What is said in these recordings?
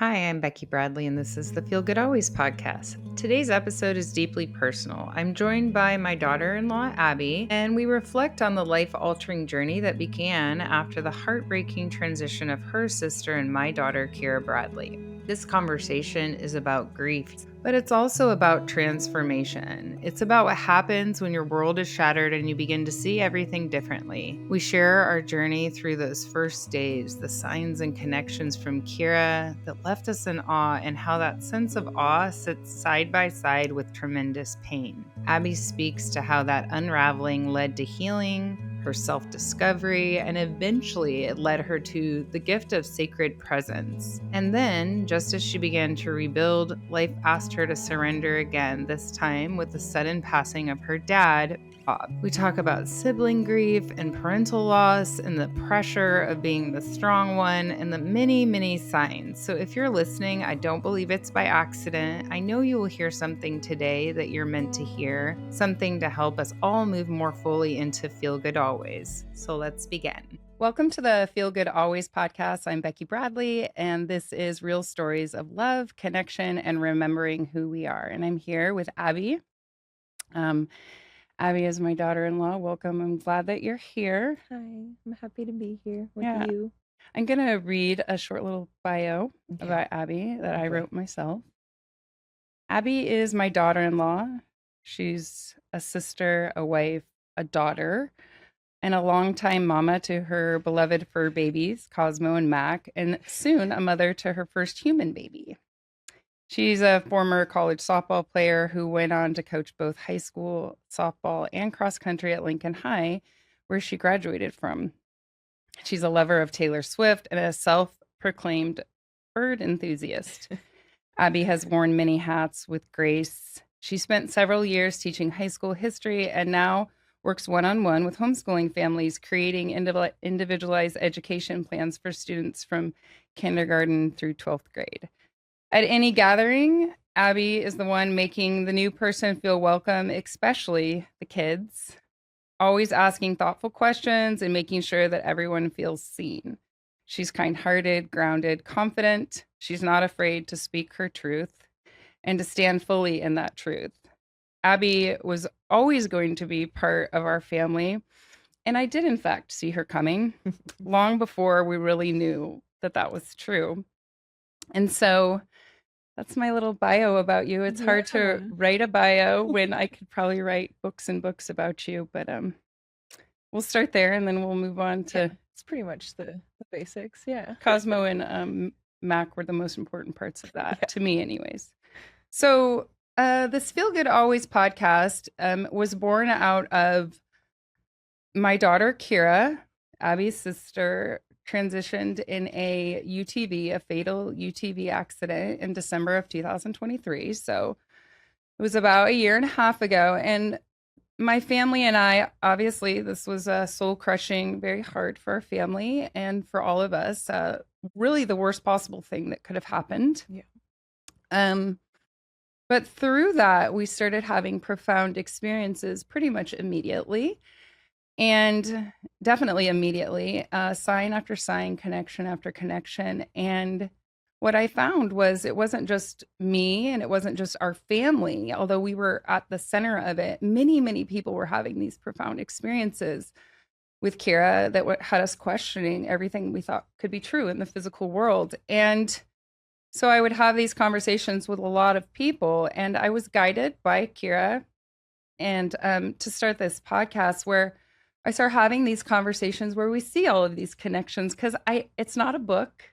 Hi, I'm Becky Bradley, and this is the Feel Good Always podcast. Today's episode is deeply personal. I'm joined by my daughter in law, Abby, and we reflect on the life altering journey that began after the heartbreaking transition of her sister and my daughter, Keira Bradley. This conversation is about grief, but it's also about transformation. It's about what happens when your world is shattered and you begin to see everything differently. We share our journey through those first days, the signs and connections from Keira that left us in awe, and how that sense of awe sits side by side with tremendous pain. Abby speaks to how that unraveling led to healing, her self discovery, and eventually it led her to the gift of sacred presence. And then, just as she began to rebuild, life asked her to surrender again, this time with the sudden passing of her dad, Bob. We talk about sibling grief and parental loss and the pressure of being the strong one and the many, many signs. So if you're listening, I don't believe it's by accident. I know you will hear something today that you're meant to hear, something to help us all move more fully into Feel Good Always. So let's begin. Welcome to the Feel Good Always podcast. I'm Becky Bradley, and this is real stories of love, connection, and remembering who we are. And I'm here with Abby. Abby is my daughter-in-law. Welcome. I'm glad that you're here. Hi, I'm happy to be here with Yeah. you. I'm going to read a short little bio Okay. about Abby that I Okay. wrote myself. Abby is my daughter-in-law. She's a sister, a wife, a daughter, and a longtime mama to her beloved fur babies, Cosmo and Mac, and soon a mother to her first human baby. She's a former college softball player who went on to coach both high school softball and cross country at Lincoln High, where she graduated from. She's a lover of Taylor Swift and a self-proclaimed bird enthusiast. Abby has worn many hats with grace. She spent several years teaching high school history and now works one-on-one with homeschooling families, creating individualized education plans for students from kindergarten through 12th grade. At any gathering, Abby is the one making the new person feel welcome, especially the kids, always asking thoughtful questions and making sure that everyone feels seen. She's kind-hearted, grounded, confident. She's not afraid to speak her truth and to stand fully in that truth. Abby was always going to be part of our family, and I did, in fact, see her coming long before we really knew that that was true. And so that's my little bio about you. It's hard to write a bio when I could probably write books and books about you, but we'll start there and then we'll move on to It's pretty much the basics. Yeah. Cosmo and Mac were the most important parts of that, to me anyways. So this Feel Good Always podcast was born out of my daughter, Keira, Abby's sister, transitioned in a UTV, a fatal UTV accident in December of 2023. So it was about a year and a half ago. And my family and I, obviously, this was soul crushing, very hard for our family and for all of us. Really the worst possible thing that could have happened. Yeah. But through that, we started having profound experiences pretty much immediately. And definitely immediately, sign after sign, connection after connection. And what I found was it wasn't just me and it wasn't just our family, although we were at the center of it. Many, many people were having these profound experiences with Keira that had us questioning everything we thought could be true in the physical world. And so I would have these conversations with a lot of people, and I was guided by Keira and to start this podcast where I start having these conversations where we see all of these connections, because it's not a book,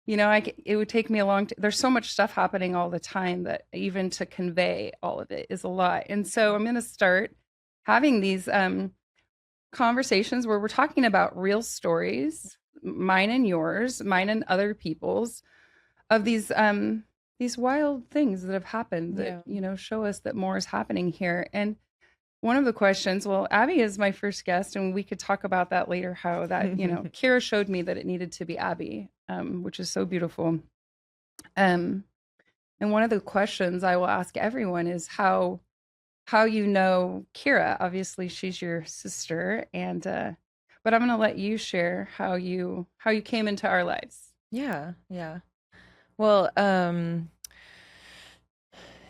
it would take me a long there's so much stuff happening all the time that even to convey all of it is a lot. And so I'm going to start having these conversations where we're talking about real stories, mine and yours, mine and other people's, of these wild things that have happened that, show us that more is happening here. And one of the questions, well, Abby is my first guest, and we could talk about that later, how that, Keira showed me that it needed to be Abby, which is so beautiful. And one of the questions I will ask everyone is how you know Keira. Obviously, she's your sister, and but I'm going to let you share how you came into our lives. Yeah. Well,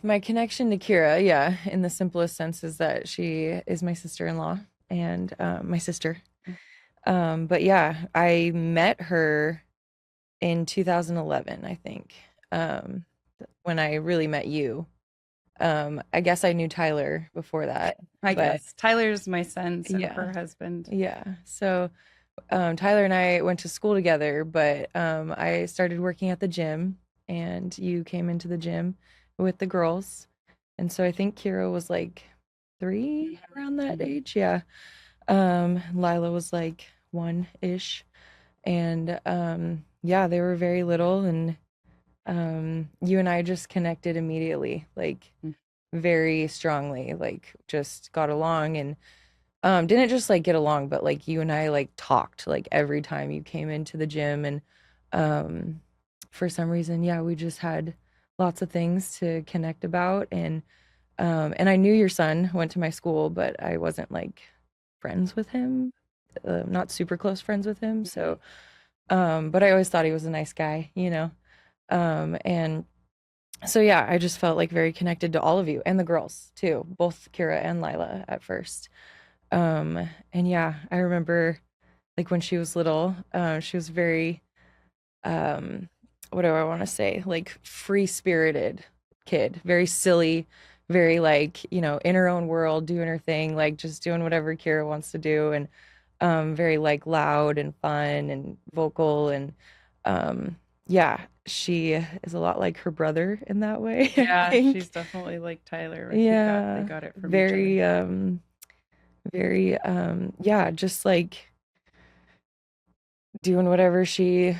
my connection to Kira, yeah, in the simplest sense is that she is my sister-in-law and my sister. But yeah, I met her in 2011, I think, um, when I really met you. I guess I knew Tyler before that, I but guess Tyler's my son, so yeah, her husband. yeah. So Tyler and I went to school together, but I started working at the gym, and you came into the gym with the girls. And so I think Kira was like 3 around that Mhm. age. Yeah. Lila was like 1-ish. And yeah, they were very little, and you and I just connected immediately, like very strongly, like just got along and didn't just like get along, but like you and I like talked like every time you came into the gym. And um for some reason, yeah, we just had lots of things to connect about. And I knew your son went to my school, but I wasn't like friends with him, not super close friends with him. Mhm. So but I always thought he was a nice guy, you know. And so yeah, I just felt like very connected to all of you and the girls too, both Kira and Lila at first. And yeah, I remember like when she was little, she was very, um, what do I want to say? Like free-spirited kid, very silly, very like, in her own world, doing her thing, like just doing whatever Kira wants to do. And very like loud and fun and vocal. And um, yeah, she is a lot like her brother in that way, I Yeah, she's think. definitely like Tyler. I think that they Yeah, got it from each other. very, very, yeah, just like doing whatever she,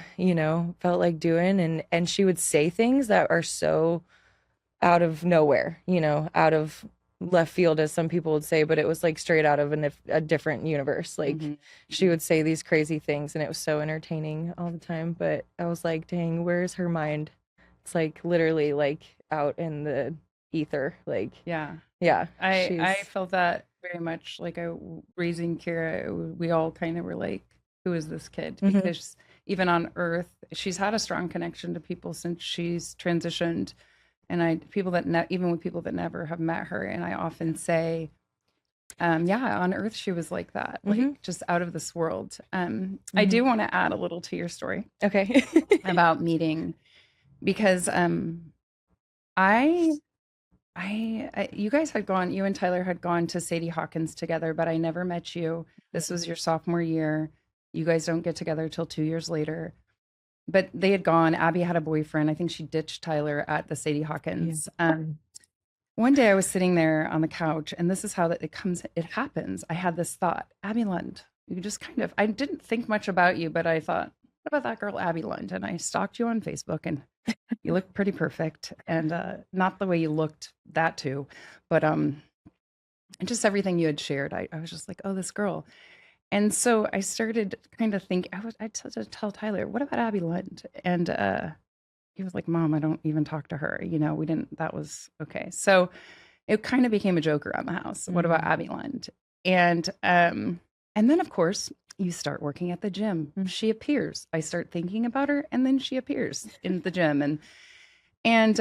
felt like doing. And she would say things that are so out of nowhere, out of left field, as some people would say, but it was like straight out of a different universe. Like Hmm. she would say these crazy things, and it was so entertaining all the time. But I was like, dang, where's her mind? It's like literally like out in the ether. Like, Yeah, yeah, I she's, felt that very much. Like raising Kira, we all kind of were like, "Who is this kid?" mhm, Because even on Earth, she's had a strong connection to people since she's transitioned, and I people that even with people that never have met her, and I often say, yeah, on Earth she was like that, like mhm, just out of this world. I mhm. do want to add a little to your story Okay. about meeting because I you guys had gone, you and Tyler had gone to Sadie Hawkins together, but I never met you. This was your sophomore year. You guys don't get together till 2 years later. But they had gone. Abby had a boyfriend. I think she ditched Tyler at the Sadie Yeah. Hawkins. One day I was sitting there on the couch, and this is how that it happens. I had this thought, Abby Lund. You just kind of, I didn't think much about you, but I thought, what about that girl, Abby Lund? And I stalked you on Facebook, and you look pretty perfect. And not the way you looked, that too, but and just everything you had shared. I was just like, oh, this girl. And so I started kind of think I tell Tyler, what about Abby Lund? And he was like, Mom, I don't even talk to her. We didn't, that was okay. So it kind of became a joke around the house. What about Mhm, Abby Lund? And then of course you start working at the gym. mhm. She appears. I start thinking about her, and then she appears in the gym. And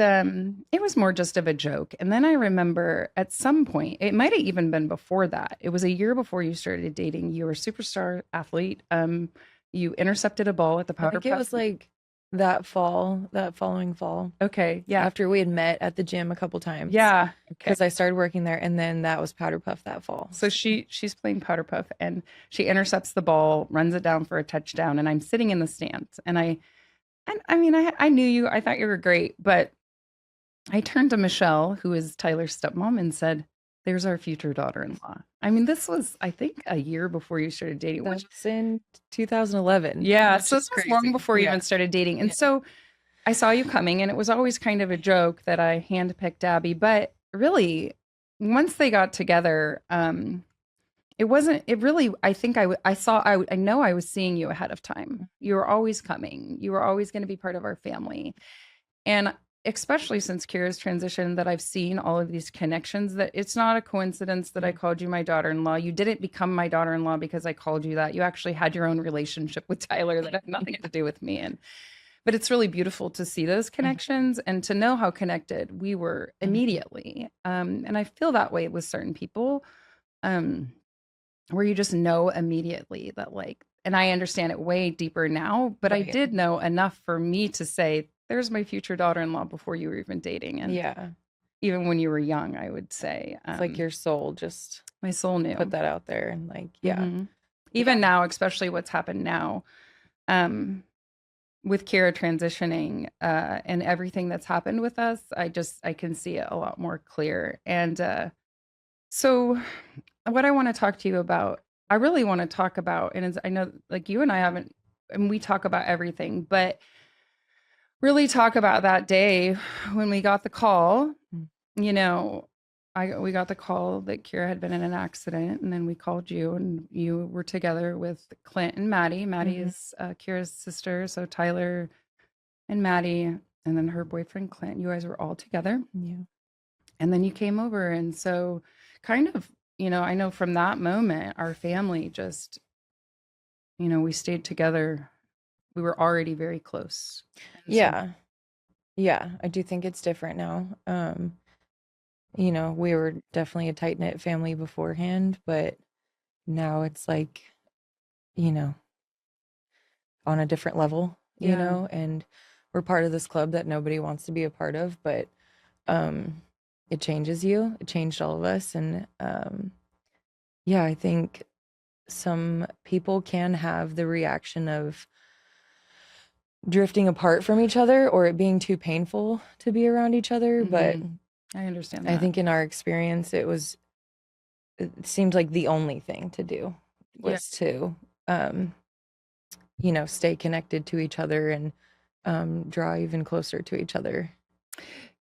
it was more just of a joke. And then I remember at some point, it might have even been before that. It was a year before you started dating. You were a superstar athlete. You intercepted a ball at the I Powder think it Puff. was like that following fall, Okay, yeah, after we had met at the gym a couple times, yeah, okay. because I started working there, and then that was Powder Puff that fall. So she's playing Powder Puff, and she intercepts the ball, runs it down for a touchdown, and I'm sitting in the stands, and I mean I knew you, I thought you were great, but I turned to Michelle, who is Tyler's stepmom, and said, "There's our future daughter-in-law." I mean, this was, I think, a year before you started dating, That which, was in 2011, yeah, which so is this was long crazy. before you Yeah. even started dating. And Yeah. so I saw you coming, and it was always kind of a joke that I handpicked Abby, but really, once they got together, it wasn't. It really. I think I saw. I know I was seeing you ahead of time. You were always coming. You were always going to be part of our family. And especially since Kira's transition, that I've seen all of these connections, that it's not a coincidence that I Mhm. called you my daughter-in-law. You didn't become my daughter-in-law because I called you that. You actually had your own relationship with Tyler that had nothing to do with me. And but it's really beautiful to see those Mhm. connections and to know how connected we were Mhm. immediately. And I feel that way with certain people, um, where you just know immediately that, like, and I understand it way deeper now, but I Right. did know enough for me to say, there's my future daughter-in-law before you were even dating. And Yeah. even when you were young, I would say, It's like your soul just my soul put knew. that out there and like, yeah. Hmm. Yeah. Even now, especially what's happened now, um, with Kira transitioning, and everything that's happened with us, I can see it a lot more clear. And so, what I want to talk to you about, I really want to talk about, and I know like you and I haven't, and we talk about everything, but really talk about that day when we got the call. Mm. You know, we got the call that Kira had been in an accident, and then we called you, and you were together with Clint and Maddie. Maddie Mhm. is Kira's sister, so Tyler and Maddie, and then her boyfriend Clint. You guys were all together, Yeah. and then you came over, and so kind of, I know from that moment, our family just, we stayed together. We were already very close, and so Yeah. Yeah. I do think it's different now. You know, we were definitely a tight-knit family beforehand, but now it's like, you know, on a different level, you yeah, know, and we're part of this club that nobody wants to be a part of, but um it changes you. It changed all of us. And yeah, I think some people can have the reaction of drifting apart from each other or it being too painful to be around each other. But hmm, I understand I that. think in our experience, it seemed like the only thing to do Yeah. was to, um, you know, stay connected to each other and draw even closer to each other.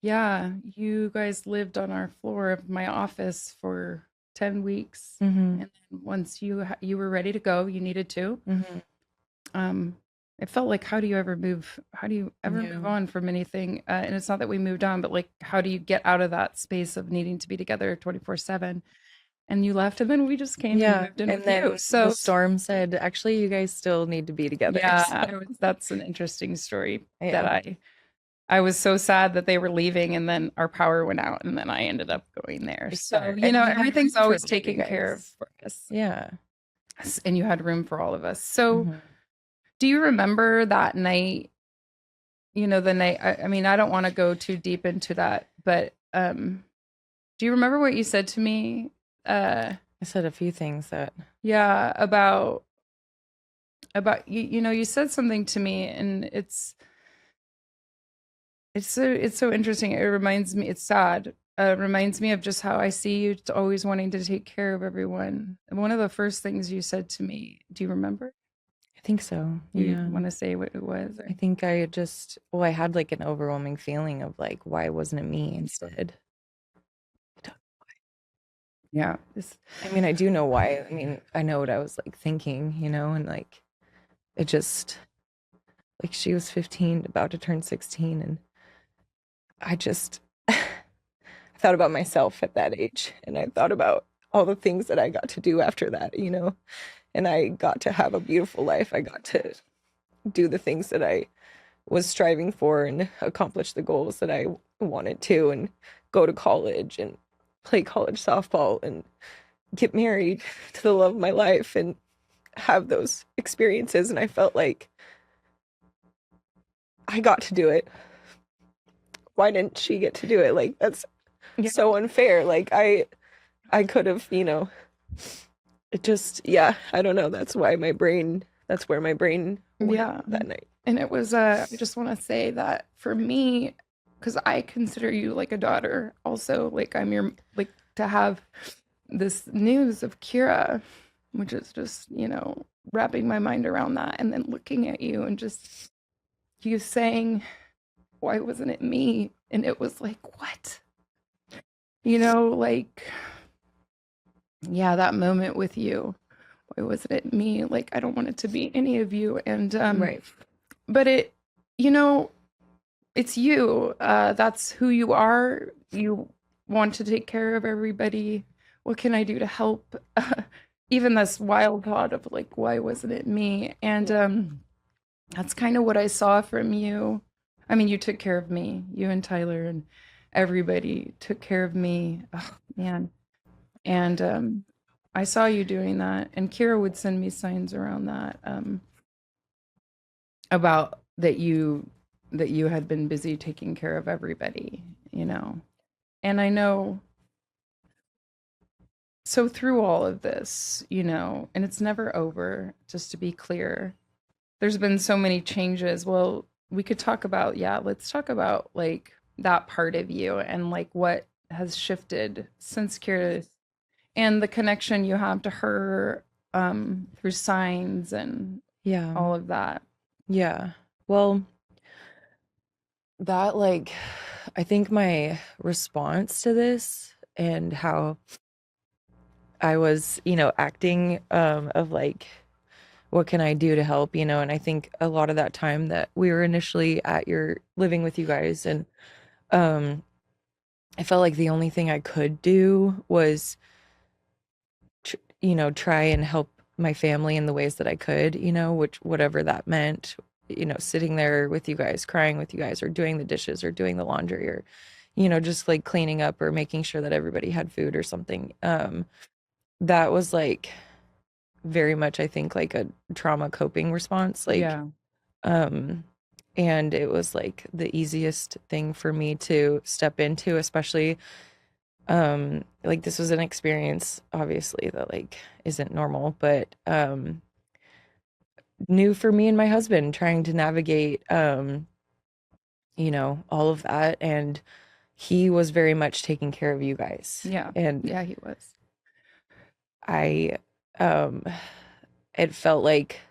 Yeah, you guys lived on our floor of my office for 10 weeks, Mm-hmm. and then once you were ready to go, you needed to. Mm-hmm. Um, it felt like, how do you ever Yeah. move on from anything? And it's not that we moved on, but like, how do you get out of that space of needing to be together 24/7? And you left, and then we just came and Yeah. moved in And with you. then the So storm said, actually, you guys still need to be together. yeah, So, that's an interesting story that yeah. I was so sad that they were leaving, and then our power went out, and then I ended up going there. So, Yeah. And we had everything's room for always both of you taken care of guys. for us. Yeah. And you had room for all of us. So, Hmm. do you remember that night? The night, I mean, I don't want to go too deep into that, but do you remember what you said to me? Uh, I said a few things that, yeah, about you. You said something to me, and it's so interesting. It reminds me, it's sad. It reminds me of just how I see you always wanting to take care of everyone. And one of the first things you said to me, do you remember? I think so. Do you Yeah. want to say what it was? I Or think well, I had like an overwhelming feeling of like, why wasn't it me instead? yeah, I mean, I do know why. I mean, I know what I was like thinking, you know, and like it just like she was 15, about to turn 16, and I just I thought about myself at that age, and I thought about all the things that I got to do after that, you know, and I got to have a beautiful life. I got to do the things that I was striving for and accomplish the goals that I wanted to, and go to college and play college softball and get married to the love of my life and have those experiences. And I felt like I got to do it. Why didn't she get to do it? Like that's yeah, so unfair. Like I could have, you know, it just yeah, I don't know. That's where my brain went yeah. that night. And it was, I just want to say that for me, because I consider you like a daughter, also, like I'm your, like to have this news of Kira, which is just, wrapping my mind around that and then looking at you and just you saying, why wasn't it me? And it was like, what? Like, yeah, that moment with you. Why wasn't it me? Like, I don't want it to be any of you. And, Right. but you know, it's you. That's who you are. You want to take care of everybody. What can I do to help? Even this wild thought of like, why wasn't it me? And That's kind of what I saw from you. I mean, you took care of me. You and Tyler and everybody took care of me. Oh, man. And I saw you doing that. And Kira would send me signs around that about that you had been busy taking care of everybody, you know. And I know so through all of this, you know, and it's never over, just to be clear. There's been so many changes. Well, we could talk about, yeah, let's talk about like that part of you and like what has shifted since Kira and the connection you have to her through signs and Yeah. all of that. Yeah. Well, that like I think my response to this and how I was, acting of like what can I do to help, and I think a lot of that time that we were initially at your living with you guys and um I felt like the only thing I could do was try and help my family in the ways that I could, which whatever that meant, sitting there with you guys, crying with you guys, or doing the dishes or doing the laundry or, just like cleaning up or making sure that everybody had food or something. That was like very much, I think, like a trauma coping response. Like, Yeah. um, and it was like the easiest thing for me to step into, especially like this was an experience obviously that like isn't normal, but new for me and my husband trying to navigate all of that, and he was very much taking care of you guys. Yeah. And Yeah, he was. I um it felt like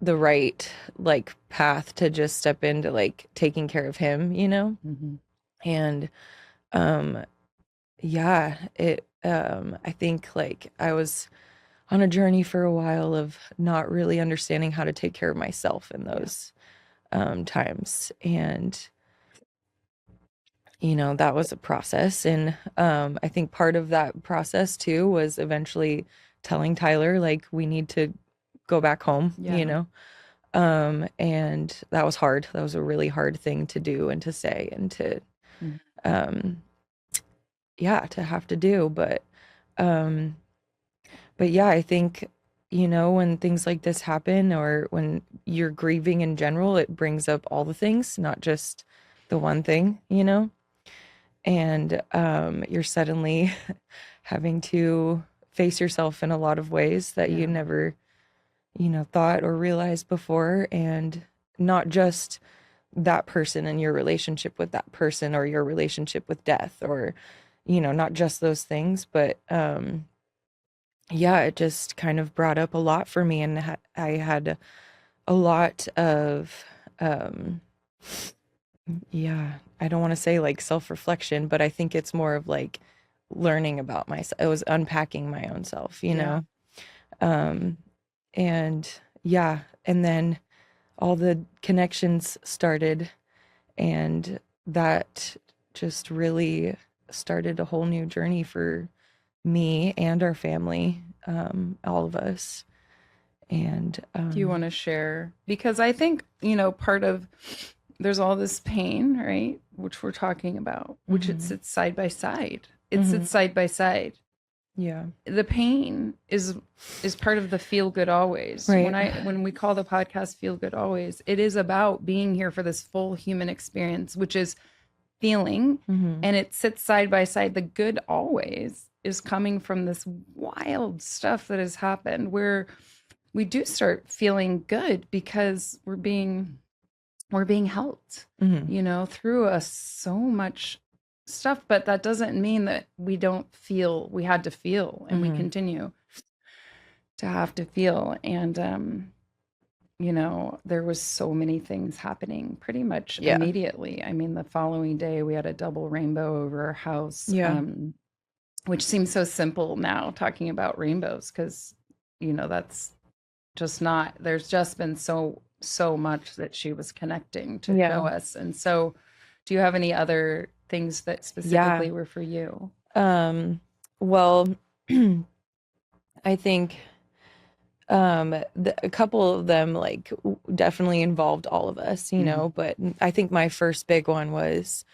the right like path to just step into like taking care of him, Mm-hmm. and um yeah, I think like I was on a journey for a while of not really understanding how to take care of myself in Yeah. those times. And, that was a process. And I think part of that process too was eventually telling Tyler, like, we need to go back home, Yeah. and that was hard. That was a really hard thing to do and to say and to, Mhm. um, yeah, to have to do. Um, But yeah, I think, when things like this happen or when you're grieving in general, it brings up all the things, not just the one thing, and you're suddenly having to face yourself in a lot of ways that you Yeah. never, thought or realized before. And not just that person and your relationship with that person or your relationship with death or, not just those things, but yeah, it just kind of brought up a lot for me, and I had a lot of, um, yeah, I don't want to say like self-reflection, but I think it's more of like learning about myself. It was unpacking my own self, Yeah. um, and yeah, and then all the connections started, and that just really started a whole new journey for me and our family, all of us. And Do you want to share? Because I think, you know, part of there's all this pain, right? Which we're talking about, which it mhm, sits side by side. It mhm, sits side by side. yeah, The pain is part of the feel good always. right, When we call the podcast feel good always, it is about being here for this full human experience, which is feeling, mhm, and it sits side by side. The good always is coming from this wild stuff that has happened where we do start feeling good because we're being helped, mhm, you know, through us so much stuff. But that doesn't mean that we don't feel. We had to feel, and we mhm, continue to have to feel. And you know, there was so many things happening pretty much yeah, immediately. I mean, the following day we had a double rainbow over our house, yeah, which seems so simple now talking about rainbows because you know that's just not, there's just been so much that she was connecting to yeah, show us. And so do you have any other things that yeah. specifically were for you? Um, well, I think A couple of them like definitely involved all of us, you Mhm. know, but I think my first big one was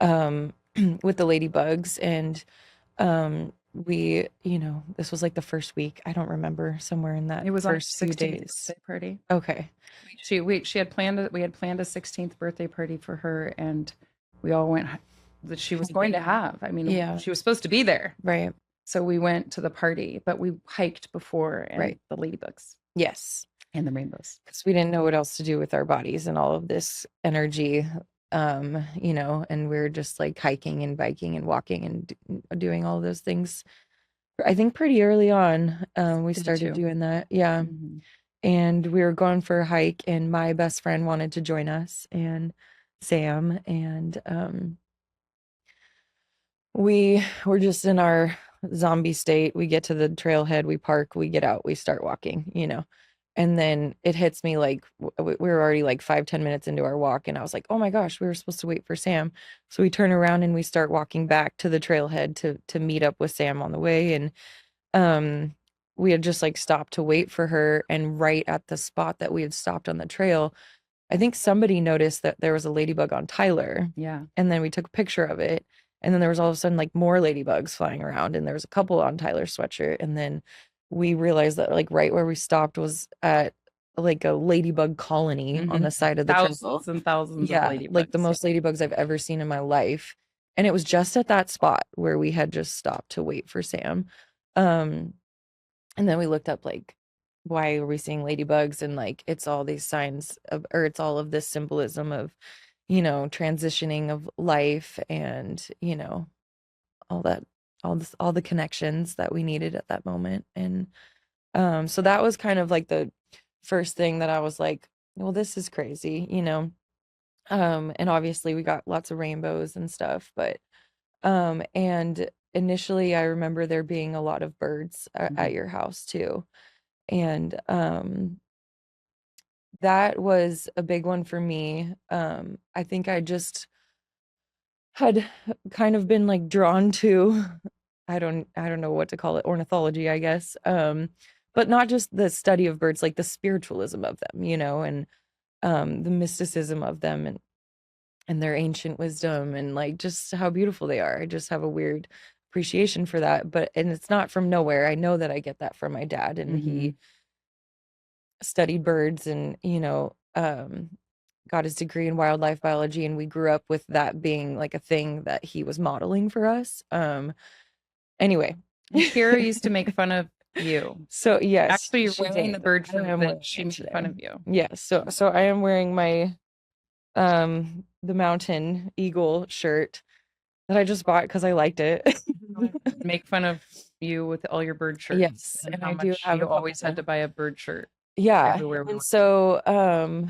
um with the ladybugs, and we, you know, this was like the first week. I don't remember, somewhere in that It was on her first few 16th days. birthday party. Okay. She had planned we had planned a 16th birthday party for her, and we all went that she was going to have. I mean, Yeah, she was supposed to be there. right, So we went to the party, but we hiked before and right. the ladybugs Yes. and the rainbows. Because we didn't know what else to do with our bodies and all of this energy, you know, and we are just like hiking and biking and walking and doing all those things. I think pretty early on, we Day started two. doing that. Yeah. Mhm. And we were going for a hike, and my best friend wanted to join us, and Sam, and we were just in our zombie state. We get to the trailhead, we park, we get out, we start walking, you know. And then it hits me like we were already like 5, 10 minutes into our walk, and I was like, oh my gosh, we were supposed to wait for Sam. So we turn around and we start walking back to the trailhead to meet up with Sam on the way. And um we had just like stopped to wait for her, and right at the spot that we had stopped on the trail, I think somebody noticed that there was a ladybug on Tyler, Yeah. and then we took a picture of it. And then there was all of a sudden like more ladybugs flying around, and there was a couple on Tyler's sweatshirt. And then we realized that like right where we stopped was at like a ladybug colony on Hmm. the side of the trail. Thousands and thousands of Yeah, like the ladybugs. Yeah. most ladybugs I've ever seen in my life. And it was just at that spot where we had just stopped to wait for Sam. Um, and then we looked up like, why are we seeing ladybugs? And like it's all these signs of, or it's all of this symbolism of, you know, transitioning of life, and, you know, all that, all the connections that we needed at that moment. And so that was kind of like the first thing that I was like, well, this is crazy, you know. And obviously we got lots of rainbows and stuff, but and initially I remember there being a lot of birds at Mhm. your house too. And that was a big one for me. I think I just had kind of been like drawn to I don't know what to call it, ornithology, I guess. But not just the study of birds, like the spiritualism of them, you know, and the mysticism of them, and their ancient wisdom, and like just how beautiful they are. I just have a weird appreciation for that. But and it's not from nowhere. I know that I get that from my dad, and he Mhm. studied birds, and, you know, got his degree in wildlife biology, and we grew up with that being like a thing that he was modeling for us. Anyway. And Kira used to make fun of you. So yes, Actually, you're she wearing did. the bird I shirt am that wearing she it made fun today. of you. Yes, so I am wearing my the mountain eagle shirt that I just bought because I liked it. Make fun of you with all your bird shirts Yes, and and how I do much have you a always had couple. to buy a bird shirt Yeah, everywhere we and went. so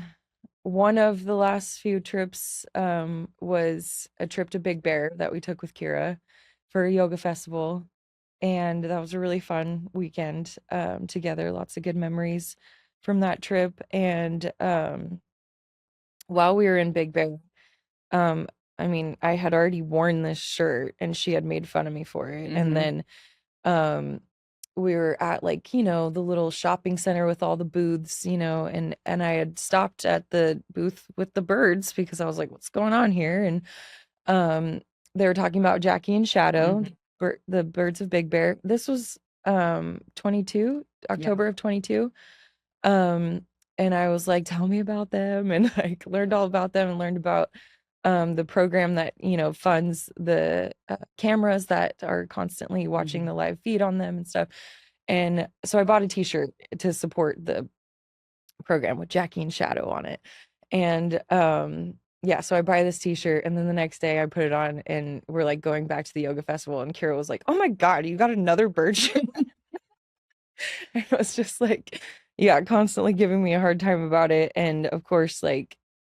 one of the last few trips was a trip to Big Bear that we took with Kira for a yoga festival, and that was a really fun weekend together. Lots of good memories from that trip. And while we were in Big Bear, um, I mean, I had already worn this shirt, and she had made fun of me for it. And Mhm. then um we were at like, you know, the little shopping center with all the booths, you know, and I had stopped at the booth with the birds because I was like, what's going on here? And um they were talking about Jackie and Shadow, Mhm. the birds of Big Bear. This was 22, Yeah. October of 22. um and I was like, tell me about them, and like learned all about them, and learned about the program that, you know, funds the cameras that are constantly watching Mhm. the live feed on them and stuff. And so I bought a t-shirt to support the program with Jackie and Shadow on it. And yeah, so I buy this t-shirt, and then the next day I put it on, and we're like going back to the yoga festival, and Kira was like, oh my God, you got another bird shirt. I was just like, yeah, constantly giving me a hard time about it. And of course, like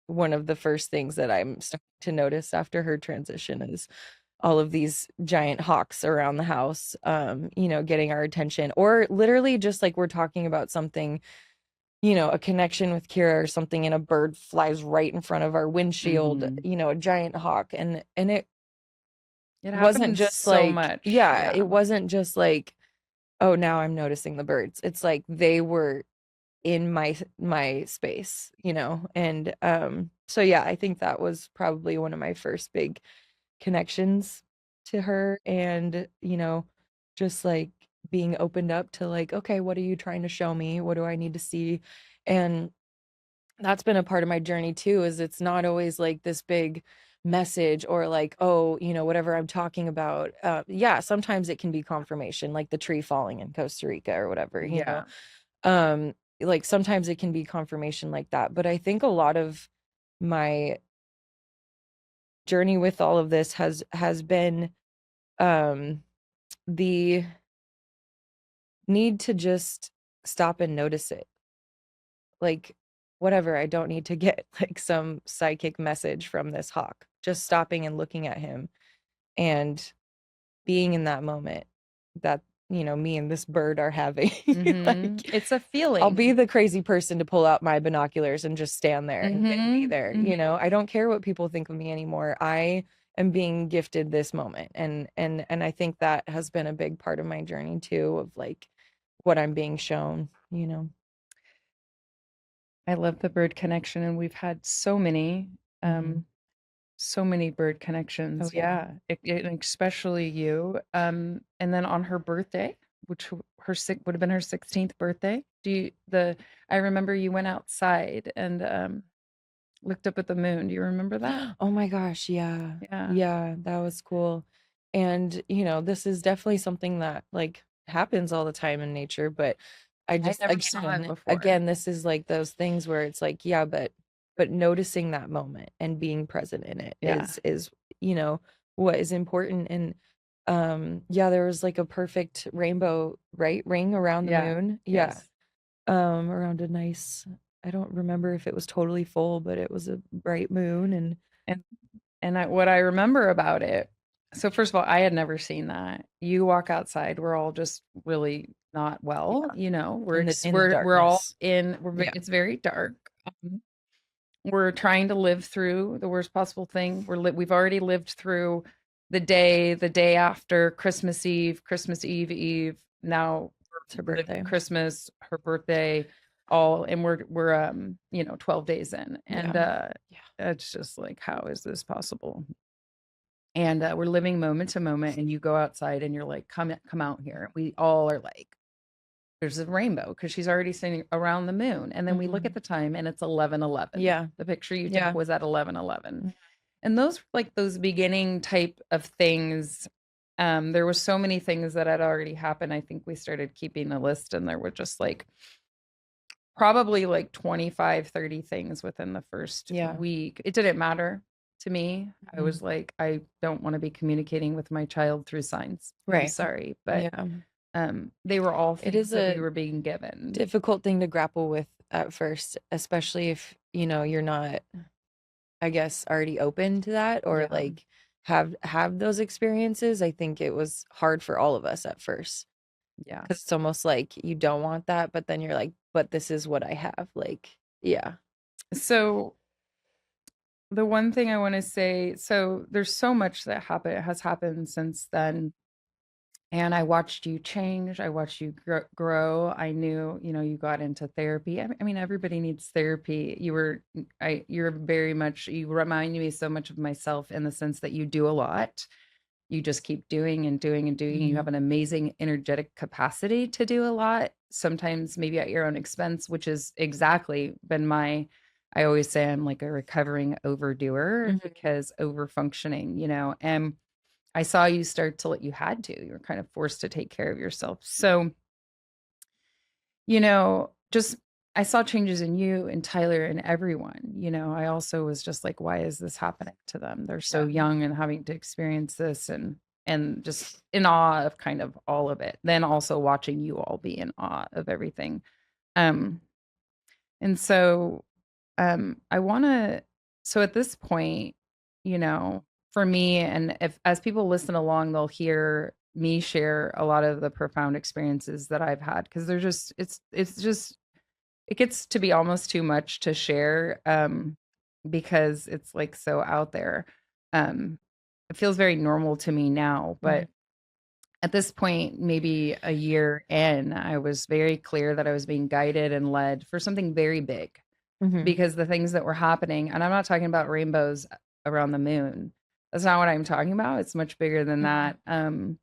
one of the first things that I'm starting to notice after her transition is all of these giant hawks around the house, you know, getting our attention, or literally just like we're talking about something, you know, a connection with Kira or something, and a bird flies right in front of our windshield, Mhm. you know, a giant hawk. And it It wasn't happens just so like, much. yeah, Yeah. it wasn't just like oh, now I'm noticing the birds. It's like they were in my space, you know? And so yeah, I think that was probably one of my first big connections to her. And, you know, just like being opened up to like, okay, what are you trying to show me? What do I need to see? And that's been a part of my journey too, is it's not always like this big message or like, oh, you know, whatever I'm talking about. Yeah, sometimes it can be confirmation, like the tree falling in Costa Rica or whatever, you know. Yeah. Like sometimes it can be confirmation like that. But I think a lot of my journey with all of this has been um the need to just stop and notice it. Like, whatever, I don't need to get like some psychic message from this hawk. Just stopping and looking at him and being in that moment that, you know, me and this bird are having. Like, It's a I'll be feeling. the crazy person to pull out my binoculars and just stand there and be Mhm. there, you know? Mhm. I don't care what people think of me anymore. I am being gifted this moment, and I think that has been a big part of my journey too, of like what I'm being shown, you know? I love the bird connection, and we've had Mhm. um, so many bird Oh, connections. yeah. Yeah, and especially you. And then on her birthday, would have been her 16th birthday. I remember you went outside and looked up at the moon. Do you remember that? Oh my gosh, yeah. Yeah. Yeah, that was cool. And, you know, this is definitely something that like happens all the time in nature, but I I just never saw it before. again, this is like those things where it's like, yeah, but noticing that moment and being present in it Yeah. is, you know, what is important. And yeah, there was like a perfect rainbow, right? Ring around the Yeah. moon. Yeah. Yes. Around a nice, I don't remember if it was totally full, but it was a bright moon. And And what I remember about it, so first of all, I had never seen that. You walk outside, we're all just really not well, yeah, you know. in the We're all darkness. in Yeah. it's very dark. Um, we're trying to live through the worst possible thing. We've already lived through the day after Christmas Eve Eve. Now It's her we're living birthday. Christmas, her birthday, all, and we're 12 days in. Yeah. And Yeah. it's just like, how is this possible? And we're living moment to moment, and you go outside and you're like, come out here. We all are like, there's a rainbow because she's already sitting around the moon. And then we look at Mhm. the time and it's 11:11. Yeah. The picture you took Yeah. was at 11:11. Mhm. And those were like those beginning type of things. There was so many things that had already happened. I think we started keeping a list, and there were just like probably like 25, 30 things within the first Yeah. week. It didn't matter to me. I Mhm. was like, I don't want to be communicating with my child through signs. I'm Right. sorry, but Yeah. they were all It things is that we a were being given. difficult thing to grapple with at first, especially if, you know, you're not, I guess, already open to that or Yeah, like have those experiences. I think it was hard for all of us at first yeah. because it's almost like you don't want that, but then you're like, but this is what I have. Like, yeah. So the one thing I want to say, so there's so much that has happened since then. And I watched you change. I watched you grow. I knew, you got into therapy. I mean, everybody needs therapy. You're very much, you remind me so much of myself in the sense that you do a lot. You just keep doing and doing and doing. You have Mhm. an amazing energetic capacity to do a lot, sometimes maybe at your own expense, which is exactly been I always say I'm like a recovering overdoer Mhm. because over functioning, and I saw you start to let you had to. You were kind of forced to take care of yourself. So, just I saw changes in you and Tyler and everyone. I also was just like, why is this happening to them? They're so Yeah. young and having to experience this, and just in awe of kind of all of it. Then also watching you all be in awe of everything. Um, and so I want to, so at this point, for me, and if as people listen along, they'll hear me share a lot of the profound experiences that I've had because they're just, it's just, it gets to be almost too much to share because it's like so out there. Um, it feels very normal to me now, Mhm. but at this point, maybe a year in, I was very clear that I was being guided and led for something very big, Mhm. because the things that were happening, and I'm not talking about rainbows around the moon. That's not what I'm talking about. It's much bigger than Mhm. that. I'm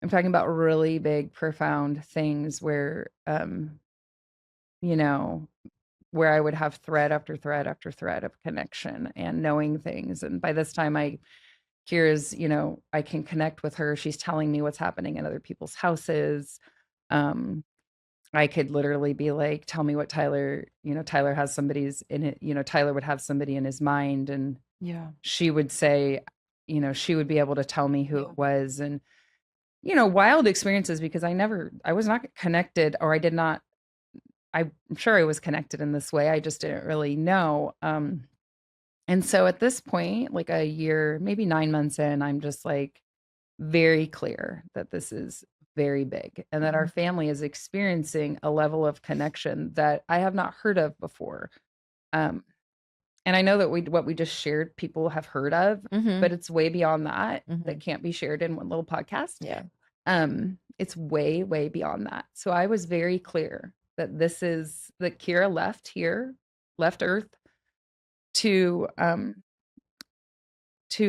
talking about really big, profound things where, you know, where I would have thread after thread after thread of connection and knowing things. And by this time, Kira's, I can connect with her. She's telling me what's happening in other people's houses. Um, I could literally be like, tell me what Tyler has somebody's in it, Tyler would have somebody in his mind, and Yeah. she would say, she would be able to tell me who Yeah. it was. And, wild experiences, because I was not connected, or I did not, I'm sure I was connected in this way. I just didn't really know. And so at this point, like a year, maybe 9 months in, I'm just like very clear that this is very big, and that our Mhm. family is experiencing a level of connection that I have not heard of before. Um, and I know that what we just shared, people have heard of, Mhm. but it's way beyond that, that Mhm. can't be shared in one little podcast. Yeah. It's way, way beyond that. So I was very clear that that Kira left Earth to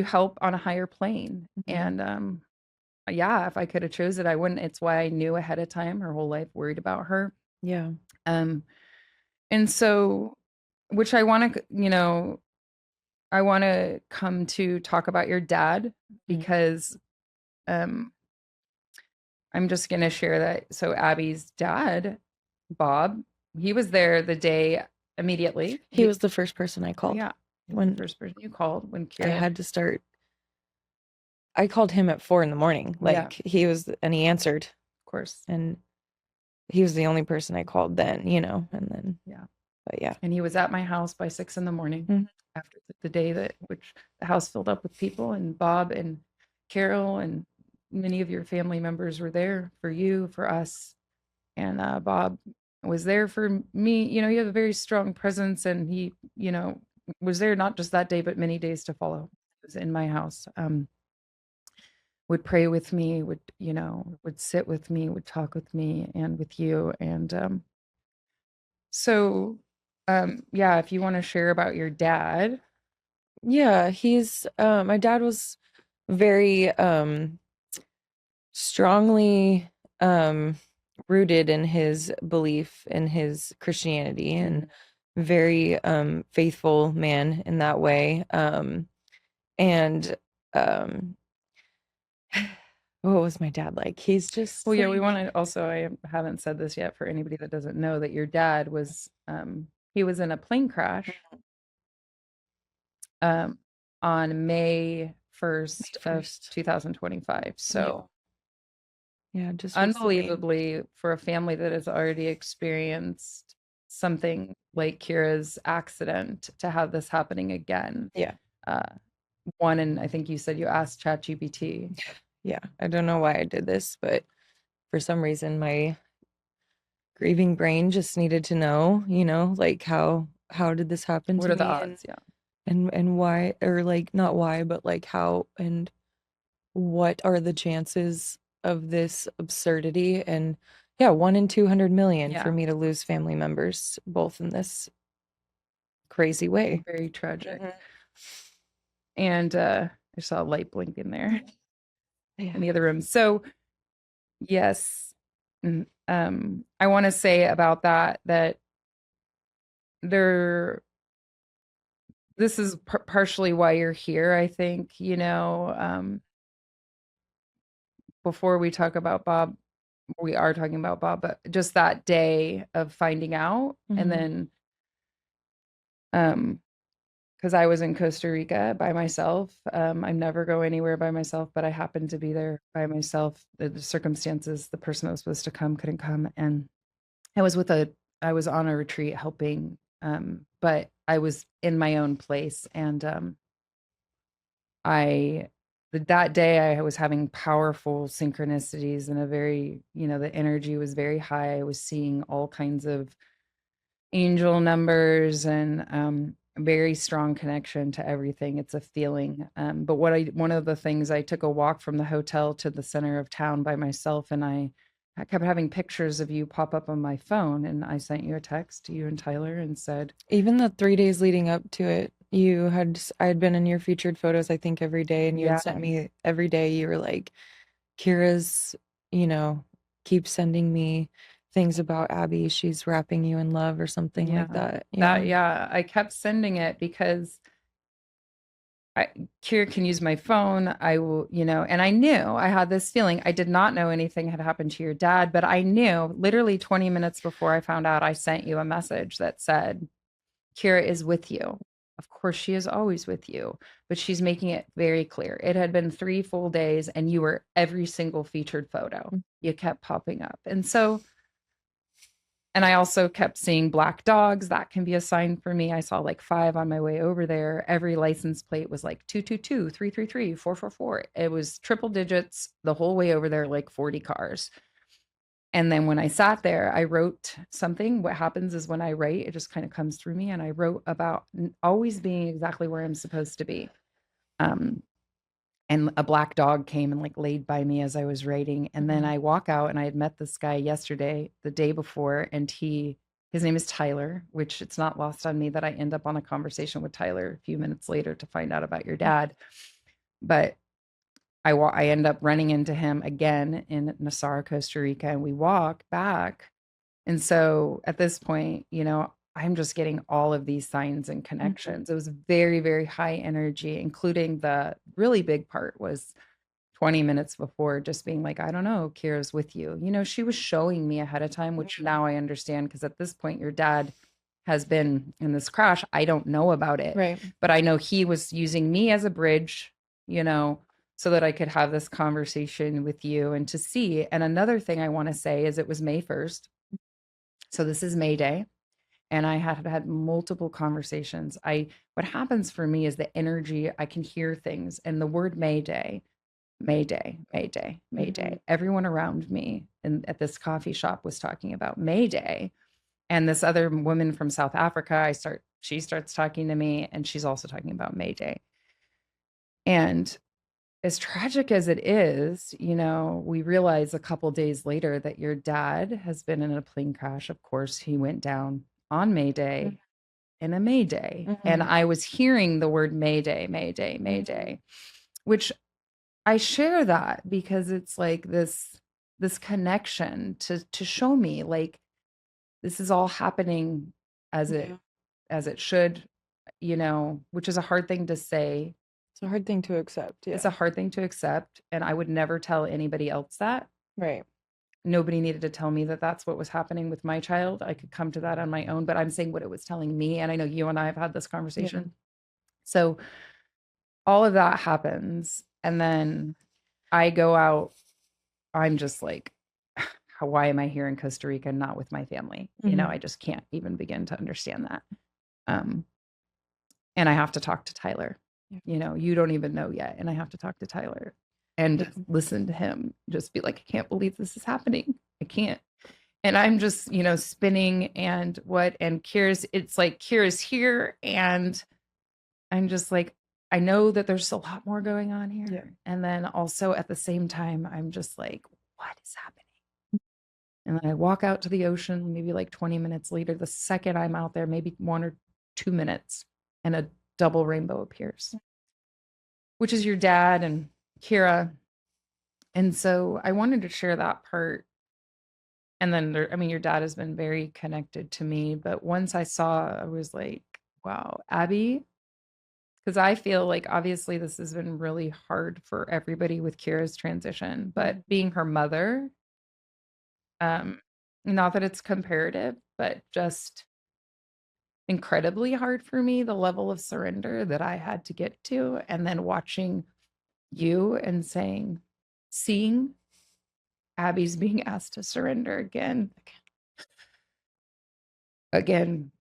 help on a higher plane. Mhm. And yeah, if I could have chose it, I wouldn't. It's why I knew ahead of time, her whole life, worried about her. Yeah. Um, and so, which I want to come to talk about your dad, Mhm. because um, I'm just going to share that. So Abby's dad, Bob, he was there the day immediately. He was the first person I called Yeah, he was the when first person you called when I Kira. had to start. I called him at 4 in the morning. Yeah, Like he was, and he answered, of course. and he was the only person I called then, and then, Yeah. but yeah. And he was at my house by 6 in the morning, Mhm. after the day which the house filled up with people, and Bob and Carol and many of your family members were there for you, for us. And Bob was there for me. He had a very strong presence, and he, was there not just that day, but many days to follow. He was in my house, would pray with me, would sit with me, would talk with me and with you. And so, yeah, if you want to share about your dad. Yeah, my dad was very strongly rooted in his belief in his Christianity, and Mhm. very faithful man in that way. And um what was my dad like? He's just Well, yeah, we like, want to also, I haven't said this yet for anybody that doesn't know, that your dad he was in a plane crash um, on May May 1st of 1st. 2025. Yeah. So Yeah, just recently. unbelievably, for a family that has already experienced something like Kira's accident, to have this happening again. Yeah. Uh, One, and I think you said you asked ChatGPT. Yeah. I don't know why I did this, but for some reason my grieving brain just needed to know, like how did this happen What to are the me, and odds? Yeah. and why, or like not why, but like how, and what are the chances of this absurdity? And yeah, 1 in 200 million for Yeah. me to lose family members both in this crazy way. Very tragic. Mhm. And I saw a light blink in there Yeah. in the other room. So, yes, I want to say about that there, this is partially why you're here, I think. Before we talk about Bob, we are talking about Bob, but just that day of finding out, and Mhm. then um because I was in Costa Rica by myself. I never go anywhere by myself, but I happened to be there by myself. The circumstances, the person that was supposed to come couldn't come, and I was with a I was on a retreat helping, but I was in my own place, and I that day I was having powerful synchronicities, and a very, the energy was very high. I was seeing all kinds of angel numbers, and very strong connection to everything. It's a feeling. But one of the things, I took a walk from the hotel to the center of town by myself, and I kept having pictures of you pop up on my phone, and I sent you a text, you and Tyler, and said, Even the 3 days leading up to it, I had been in your featured photos, I think, every day, and you had yeah, sent me every day. You were like, Kira's, you know, keep sending me things about Abby. She's wrapping you in love or something yeah, like that. Yeah. yeah, I kept sending it because I, Kira can use my phone. I will, and I knew I had this feeling. I did not know anything had happened to your dad, but I knew literally 20 minutes before I found out, I sent you a message that said, Kira is with you. Of course, she is always with you, but she's making it very clear. It had been 3 full days, and you were every single featured photo. You kept popping up. And I also kept seeing black dogs. That can be a sign for me. I saw like 5 on my way over there. Every license plate was like 222, 333, 444. It was triple digits the whole way over there, like 40 cars. And then when I sat there, I wrote something. What happens is when I write, it just kind of comes through me. And I wrote about always being exactly where I'm supposed to be. Um, and a black dog came and like laid by me as I was writing. And then I walk out, and I had met this guy yesterday, the day before, and his name is Tyler, which it's not lost on me that I end up on a conversation with Tyler a few minutes later to find out about your dad. But I end up running into him again in Nassau, Costa Rica, and we walk back. And so at this point, I'm just getting all of these signs and connections. It was very, very high energy, including the really big part was 20 minutes before, just being like, I don't know, Kira's with you. She was showing me ahead of time, which now I understand, because at this point, your dad has been in this crash. I don't know about it, Right. but I know he was using me as a bridge, you know, so that I could have this conversation with you and to see. And another thing I want to say is it was May 1st. So this is May Day. And I had multiple conversations. What happens for me is the energy, I can hear things, and the word Mayday, Mayday, Mayday, Mayday. Everyone around me at this coffee shop was talking about Mayday. And this other woman from South Africa, she starts talking to me, and she's also talking about Mayday. And as tragic as it is, we realize a couple days later that your dad has been in a plane crash. Of course, he went down on Mayday in a Mayday. And I was hearing the word Mayday, Mayday, Mayday, which I share that because it's like this connection to show me like this is all happening as it Yeah. as it should, which is a hard thing to say. It's a hard thing to accept. It's Yeah. a hard thing to accept, and I would never tell anybody else that. Right. Nobody needed to tell me that that's what was happening with my child. I could come to that on my own, but I'm saying what it was telling me, and I know you and I have had this Yeah. conversation. So all of that happens, and then I go out. I'm just like, why am I here in Costa Rica and not with my family? I just can't even begin to understand that. Um, and I have to talk to Tyler. Yeah. You don't even know yet, and I have to talk to Tyler and Yeah. listen to him. Just be like, I can't believe this is happening. I can't. And I'm just, spinning and it's like Kira's here, and I'm just like, I know that there's a lot more going on here. Yeah. And then also at the same time, I'm just like, what is happening? And then I walk out to the ocean, maybe like 20 minutes later. The second I'm out there, maybe 1 or 2 minutes, and a double rainbow appears, which is your dad and Kira. And so I wanted to share that part. And then your dad has been very connected to me. But once I saw, I was like, wow, Abby, because I feel like obviously this has been really hard for everybody with Kira's transition, but being her mother, um, not that it's comparative, but just incredibly hard for me, the level of surrender that I had to get to. And then watching you and seeing Abby's being asked to surrender again,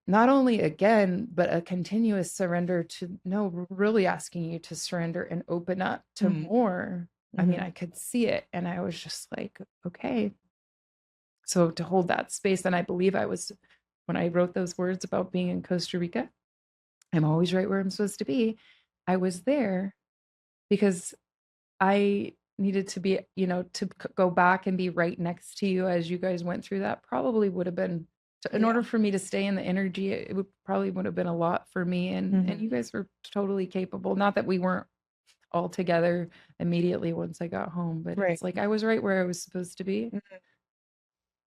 not only again, but a continuous surrender to no, really asking you to surrender and open up to more. I mean, I could see it, and I was just like, okay. So to hold that space, and I believe when I wrote those words about being in Costa Rica, I'm always right where I'm supposed to be. I was there because I needed to be, to go back and be right next to you as you guys went through that probably would have been in Yeah. order for me to stay in the energy, it would have been a lot for me, and Mhm. you guys were totally capable. Not that we weren't all together immediately once I got home, but Right. it's like I was right where I was supposed to be. Mhm.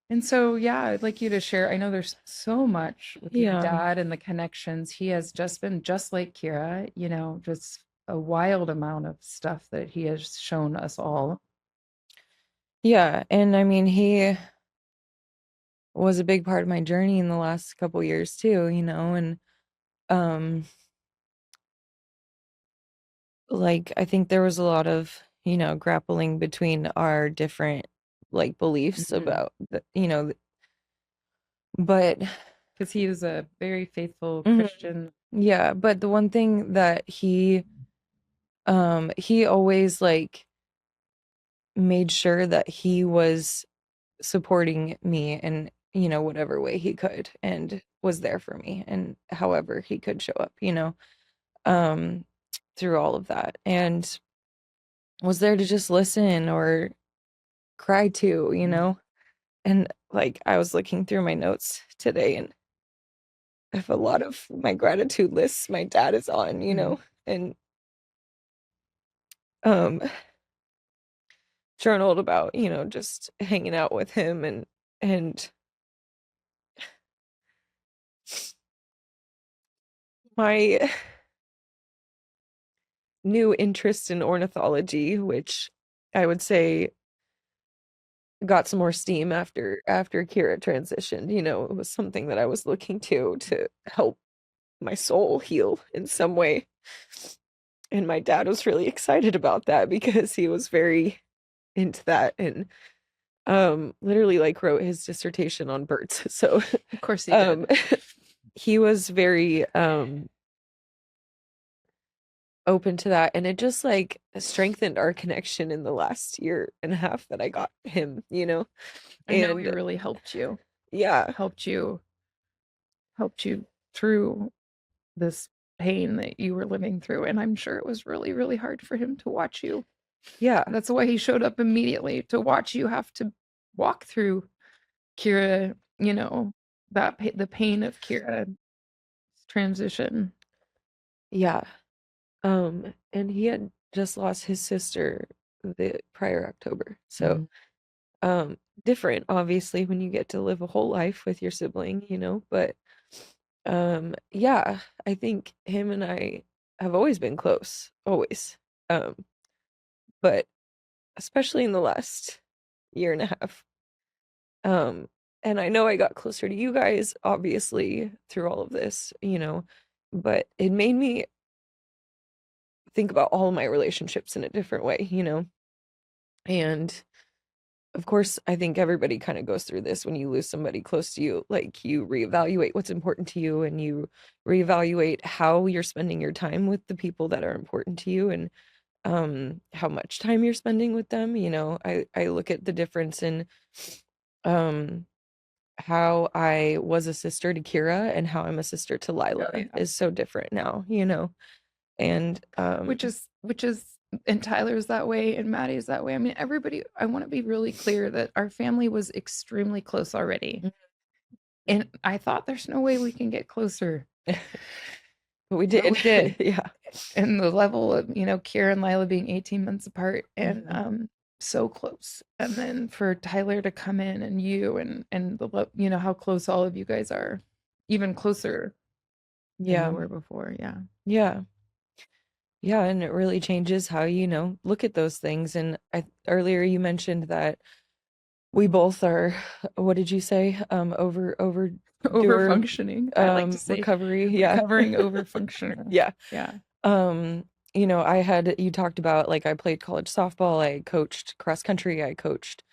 And so, yeah, I'd like you to share. I know there's so much with your Yeah. dad and the connections. He has just been just like Keira, just a wild amount of stuff that he has shown us all. Yeah, and I mean, he was a big part of my journey in the last couple years too, and um like I think there was a lot of, grappling between our different like beliefs Mhm. about but Because he was a very faithful Mhm. Christian. Yeah, but the one thing that he always like made sure that he was supporting me in, whatever way he could and was there for me and however he could show up, um through all of that and was there to just listen or cry to, Mhm. and like I was looking through my notes today and I have a lot of my gratitude lists my dad is on, Mhm. and um journaled about, just hanging out with him and my new interest in ornithology, which I would say got some more steam after Kira transitioned. It was something that I was looking to help my soul heal in some way. And my dad was really excited about that because he was very into that and literally like wrote his dissertation on birds. So Of course he um did. he was very open to that and it just like strengthened our connection in the last year and a half that I got him, I know he and really yeah, helped you, through this pain that you were living through. And I'm sure it was really, really hard for him to watch you. yeah, That's why he showed up immediately to watch you have to walk through Kira, the pain of Kira's transition. yeah. And he had just lost his sister the prior October. So, Mhm. um, different obviously when you get to live a whole life with your sibling, but yeah, I think him and I have always been close, always. Um, but especially in the last year and a half. Um, and I know I got closer to you guys obviously through all of this, but it made me think about all my relationships in a different way, and of course, I think everybody kind of goes through this when you lose somebody close to you. Like you reevaluate what's important to you and you reevaluate how you're spending your time with the people that are important to you and how much time you're spending with them. I look at the difference in um how I was a sister to Kira and how I'm a sister to Oh, Lila yeah. is so different now, and Which is and Tyler's that way and Maddie's that way. I mean, everybody, I want to be really clear that our family was extremely close already. And I thought there's no way we can get closer, but we but did. we did. Yeah. And the level of, Kira and Lila being 18 months apart and Mhm. so close. And then for Tyler to come in and you and how close all of you guys are, even closer than you Yeah. were before. Yeah. Yeah. Yeah, and it really changes how look at those things. And I earlier you mentioned that we both are, what did you say? Over Overdoer functioning. I like to say recovery. Yeah. recovering over functioner. Yeah. Yeah. Um, you talked about like I played college softball, I coached cross country, I coached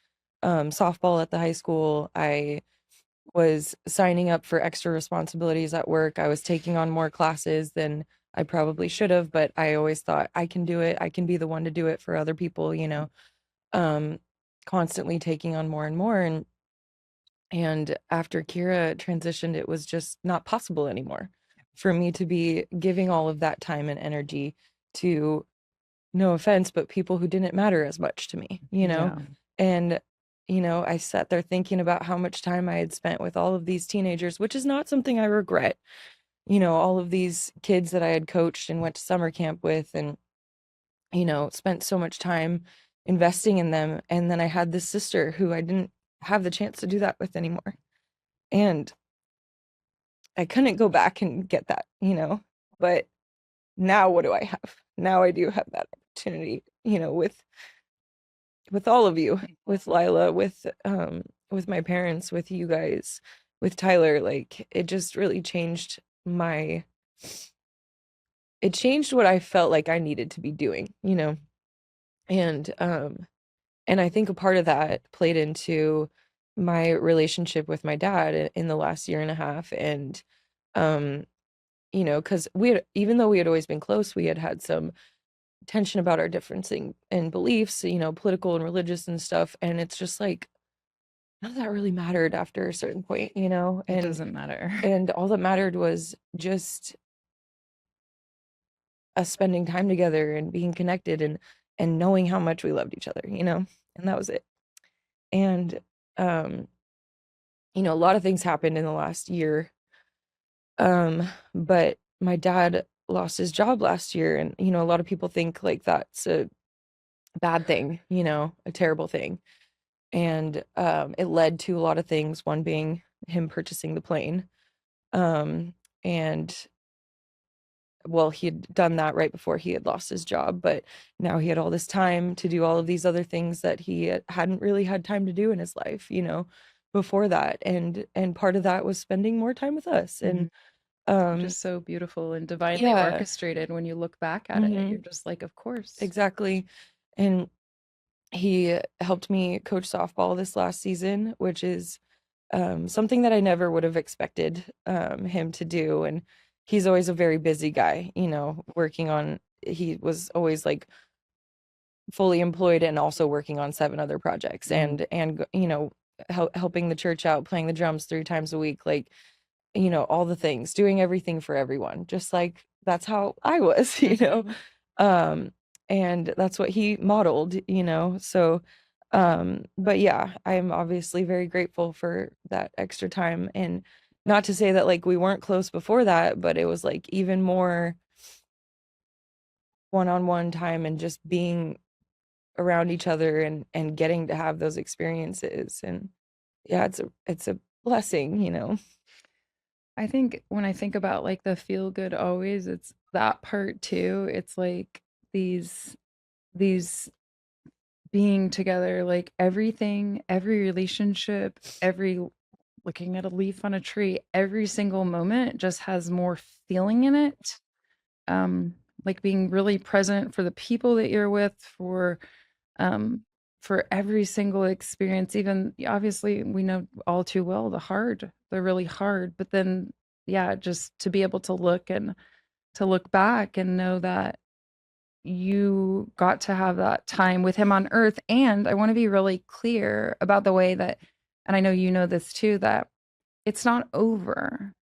softball at the high school. I was signing up for extra responsibilities at work. I was taking on more classes than I probably should have, but I always thought I can do it. I can be the one to do it for other people, um, constantly taking on more and more. And after Kira transitioned, it was just not possible anymore. for me to be giving all of that time and energy to, no offense, but people who didn't matter as much to me, you know? Yeah. And, I sat there thinking about how much time I had spent with all of these teenagers, which is not something I regret. All of these kids that I had coached and went to summer camp with and, spent so much time investing in them. And then I had this sister who I didn't have the chance to do that with anymore. And I couldn't go back and get that, but now what do I have? Now I do have that opportunity, with all of you, with Lila, with my parents, with you guys, with Tyler. Like, it just really changed my it changed what I felt like I needed to be doing. And I think a part of that played into my relationship with my dad in the last year and a half. And um because even though we had always been close, we had had some tension about our differencing in beliefs, political and religious and stuff. And it's just like, none of that really mattered after a certain point. It and doesn't matter. and all that mattered was just us spending time together and being connected and knowing how much we loved each other. And that was it. And um a lot of things happened in the last year. But my dad lost his job last year, and a lot of people think like that's a bad thing, a terrible thing. And it led to a lot of things, one being him purchasing the plane. And well, he had done that right before he had lost his job, but now he had all this time to do all of these other things that he hadn't really had time to do in his life, before that. And part of that was spending more time with us. And Mhm. Which is so beautiful and divinely yeah. orchestrated when you look back at it. Hmm. You're just like, of course. Exactly. And he helped me coach softball this last season, which is something that I never would have expected him to do. And he's always a very busy guy, he was always like fully employed and also working on 7 other projects Mm. and helping the church out, playing the drums 3 times a week, like, all the things, doing everything for everyone, just like that's how I was, Mhm. um, and that's what he modeled. So, but yeah, I'm obviously very grateful for that extra time. And not to say that like we weren't close before that, but it was like even more one-on-one time and just being around each other and getting to have those experiences. And yeah, it's a blessing. I think when I think about like the feel good always, it's that part too. It's like these being together, like everything, every relationship, every looking at a leaf on a tree, every single moment just has more feeling in it. Um, like being really present for the people that you're with, um, for every single experience, even obviously we know all too well they're really hard, but then, yeah, just to be able to look and to look back and know that you got to have that time with him on earth. And I want to be really clear about the way that, and I know you know this too, that it's not over.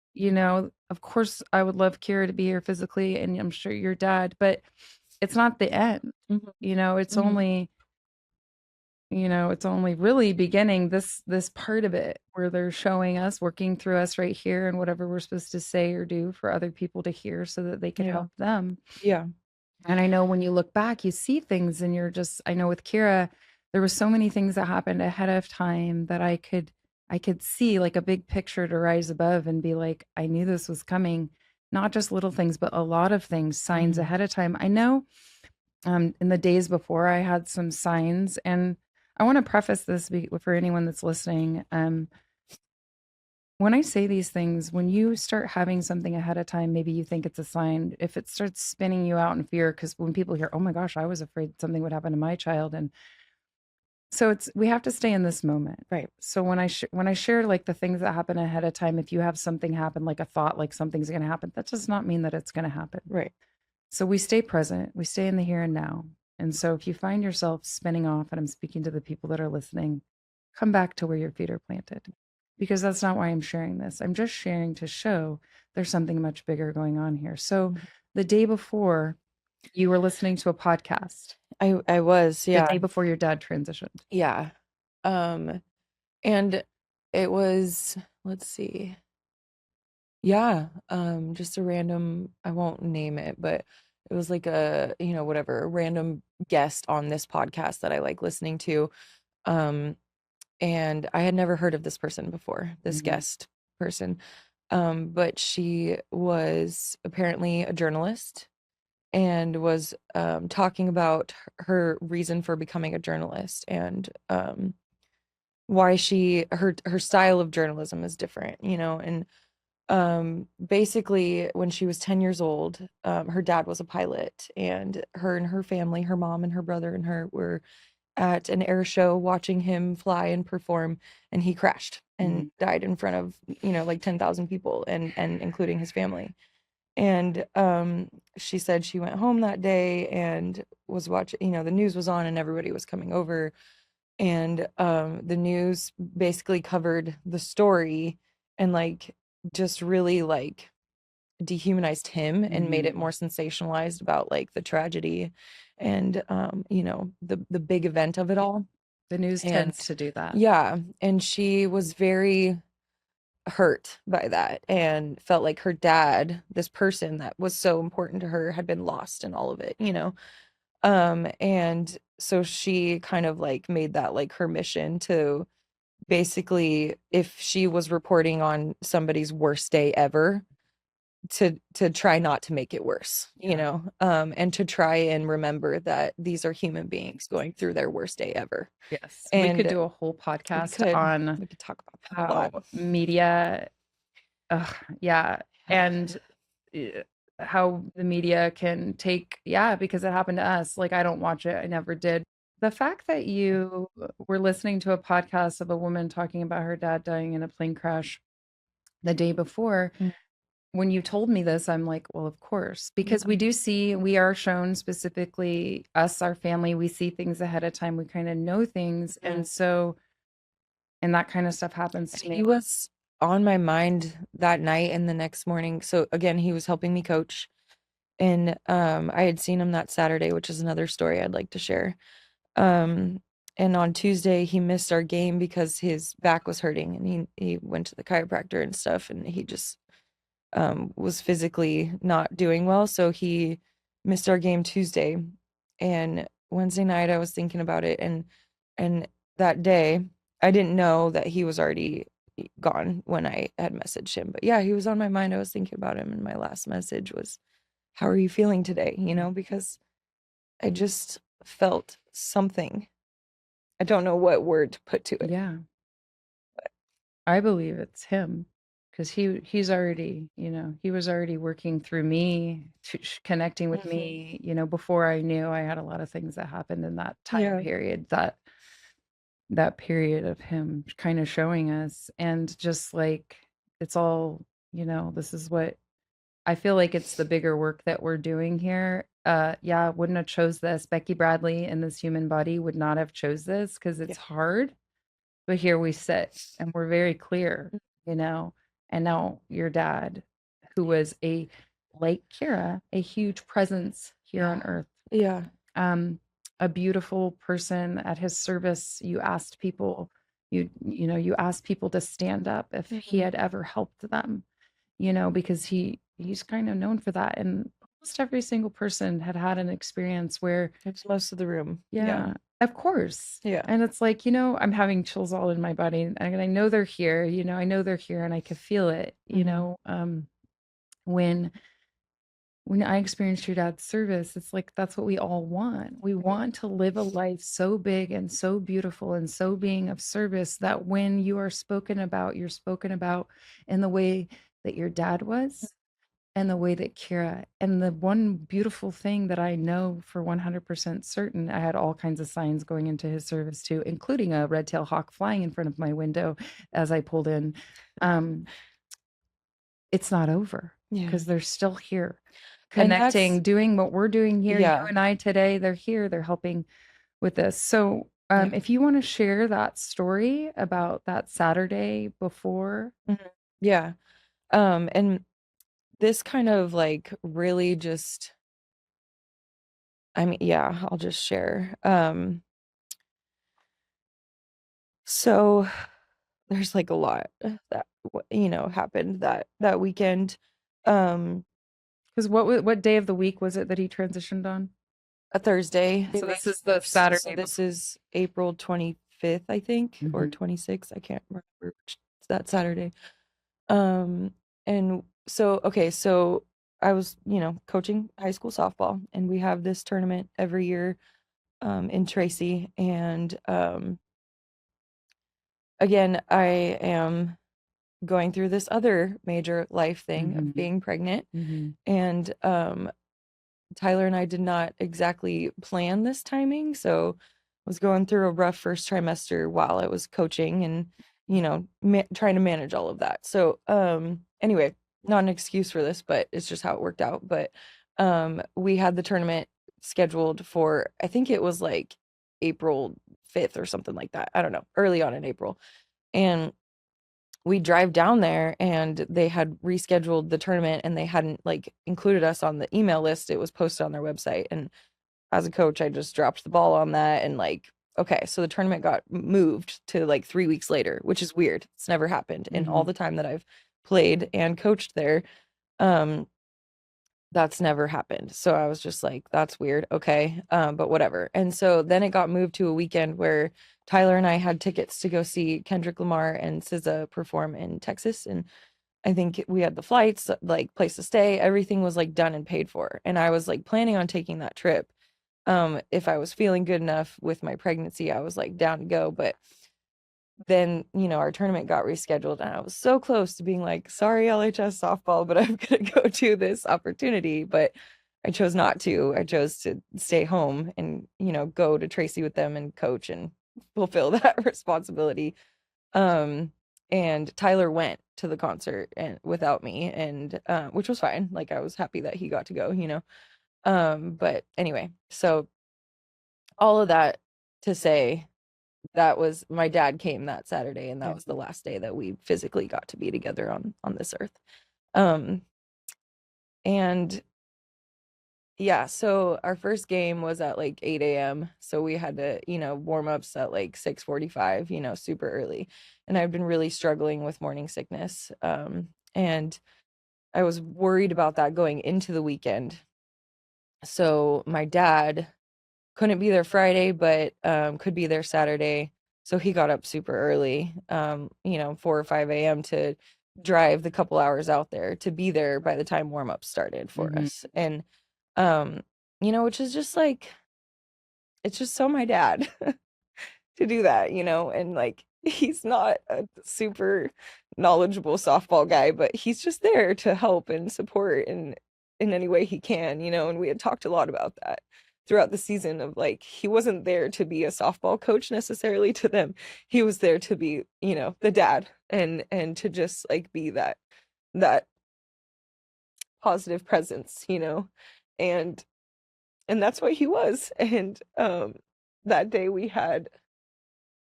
Of course, I would love Kira to be here physically, and I'm sure your dad, but it's not the end. Mhm. It's Mhm. only it's only really beginning this part of it where they're showing us, working through us right here, and whatever we're supposed to say or do for other people to hear so that they could Yeah. help them. Yeah. And I know when you look back, you see things and you're just, I know with Kira, there were so many things that happened ahead of time that I could see like a big picture to rise above and be like, I knew this was coming, not just little things, but a lot of things, signs Mhm. ahead of time. I know in the days before I had some signs, and I want to preface this for anyone that's listening. When I say these things, when you start having something ahead of time, maybe you think it's a sign. If it starts spinning you out in fear, because when people hear, "Oh my gosh, I was afraid something would happen to my child," and so we have to stay in this moment. Right. So when I share like the things that happen ahead of time, if you have something happen, like a thought, like something's going to happen, that does not mean that it's going to happen. Right. So we stay present, we stay in the here and now. And so if you find yourself spinning off, and I'm speaking to the people that are listening, come back to where your feet are planted, because that's not why I'm sharing this. I'm just sharing to show there's something much bigger going on here. So Mhm. the day before, you were listening to a podcast, I was, the yeah. day before your dad transitioned. Yeah. Um, and it was, let's see. Yeah, just a random, I won't name it, but it was like a, whatever, a random guest on this podcast that I like listening to. Um, and I had never heard of this person before, this Mhm. guest person. But she was apparently a journalist and was talking about her reason for becoming a journalist and why her style of journalism is different, and basically when she was 10 years old, her dad was a pilot, and her family, her mom and her brother and her, were at an air show watching him fly and perform, and he crashed and Mhm. died in front of, like 10,000 people, and including his family. And she said she went home that day and was watching, the news was on and everybody was coming over, and the news basically covered the story and like just really like dehumanized him and made it Mhm. more sensationalized about like the tragedy and the big event of it all. The news And tends to do that. yeah, and she was very hurt by that and felt like her dad, this person that was so important to her, had been lost in all of it. And so she kind of like made that like her mission to basically, if she was reporting on somebody's worst day ever, to try not to make it worse, Yeah. and to try and remember that these are human beings going through their worst day ever. Yes. We could And do a whole we podcast could on we could talk about that a how lot. media, ugh, yeah, and uh, how the media can take, yeah, because it happened to us. Like, I don't watch it. I never did. The fact that you were listening to a podcast of a woman talking about her dad dying in a plane crash the day before, Mm, when you told me this, I'm like, well, of course, because yeah, we do see, we are shown specifically, us, our family, we see things ahead of time. We kind of know things. mm. And so, and that kind of stuff happens And to me. he was on my mind that night and the next morning. So again, he was helping me coach, and I had seen him that Saturday, which is another story I'd like to share. Um, and on Tuesday, he missed our game because his back was hurting, and he went to the chiropractor and stuff, and he just was physically not doing well. So he missed our game Tuesday. And Wednesday night, I was thinking about it. And that day, I didn't know that he was already gone when I had messaged him. But yeah, he was on my mind. I was thinking about him. And my last message was, "How are you feeling today?" Because I just felt something. I don't know what word to put to it. Yeah, I believe it's him because he's already, he was already working through me, connecting with Mhm. me, before I knew. I had a lot of things that happened in that time Yeah. period, that period of him kind of showing us, and just like, it's all, this is what I feel like, it's the bigger work that we're doing here. Yeah, wouldn't have chose this. Becky Bradley in this human body would not have chose this because Yeah. it's hard. But here we sit and we're very clear, you know. And now your dad, who was like Kira, a huge presence here Yeah. on earth, Yeah. um, a beautiful person at his service. You asked people to stand up if he Mhm. had ever helped them, because he's kind of known for that. And almost every single person had had an experience where, It's most of the room. Yeah. yeah, of course. Yeah. And it's like, I'm having chills all in my body, and I know they're here, I know they're here, and I could feel it, Mhm. when I experienced your dad's service. It's like, that's what we all want. We Yeah. want to live a life so big and so beautiful and so being of service that when you are spoken about, you're spoken about in the way that your dad was, and the way that Kira, and the one beautiful thing that I know for 100% certain, I had all kinds of signs going into his service too, including a red-tailed hawk flying in front of my window as I pulled in. Um, it's not over Yeah. because they're still here, And that's, connecting, doing what we're doing here. You yeah. and I today, they're here, they're helping with this. So, Yeah. if you want to share that story about that Saturday before. Mhm. Yeah. And this kind of like really just, I mean, yeah, I'll just share. So there's like a lot that happened that weekend. Um, Because what day of the week was it that he transitioned on? a Thursday. So this is the So Saturday this before. is April 25th, I think, or Mhm. 26th. I can't remember which, that Saturday. Um, and so okay, so I was, coaching high school softball, and we have this tournament every year in Tracy, and again, I am going through this other major life thing of Mhm. being pregnant, Mhm. and Tyler and I did not exactly plan this timing, so I was going through a rough first trimester while I was coaching and, trying to manage all of that. So, anyway, not an excuse for this, but it's just how it worked out. But we had the tournament scheduled for, I think it was like April 5th or something like that. I don't know, early on in April. And we drive down there and they had rescheduled the tournament and they hadn't like included us on the email list. It was posted on their website. And as a coach, I just dropped the ball on that and like, okay, so the tournament got moved to like 3 weeks later, which is weird. It's never happened in all Mhm. the time that I've played and coached there. Um, that's never happened. So I was just like, that's weird. Okay. But whatever. And so then it got moved to a weekend where Tyler and I had tickets to go see Kendrick Lamar and SZA perform in Texas. And I think we had the flights, like place to stay, everything was like done and paid for. And I was like planning on taking that trip. If I was feeling good enough with my pregnancy, I was like down to go. But then, our tournament got rescheduled and I was so close to being like, sorry, LHS softball, but I'm gonna go to this opportunity. But I chose not to. I chose to stay home and, go to Tracy with them and coach and fulfill that responsibility. Um, and Tyler went to the concert and without me, and which was fine. Like I was happy that he got to go. But anyway, so all of that to say that was my dad came that Saturday, and that Yeah. was the last day that we physically got to be together on this earth. Um, and yeah, so our first game was at like 8 a.m. So we had to, warm ups at like 6:45, super early. And I've been really struggling with morning sickness. And I was worried about that going into the weekend. So my dad couldn't be there Friday, but could be there Saturday. So he got up super early, 4 or 5 a.m. to drive the couple hours out there to be there by the time warm up started for Mhm. us. And um, which is just like it's just so my dad to do that, and like he's not a super knowledgeable softball guy, but he's just there to help and support in any way he can, and we had talked a lot about that throughout the season of like he wasn't there to be a softball coach necessarily to them. He was there to be, the dad and to just like be that positive presence, and and that's what he was. And that day we had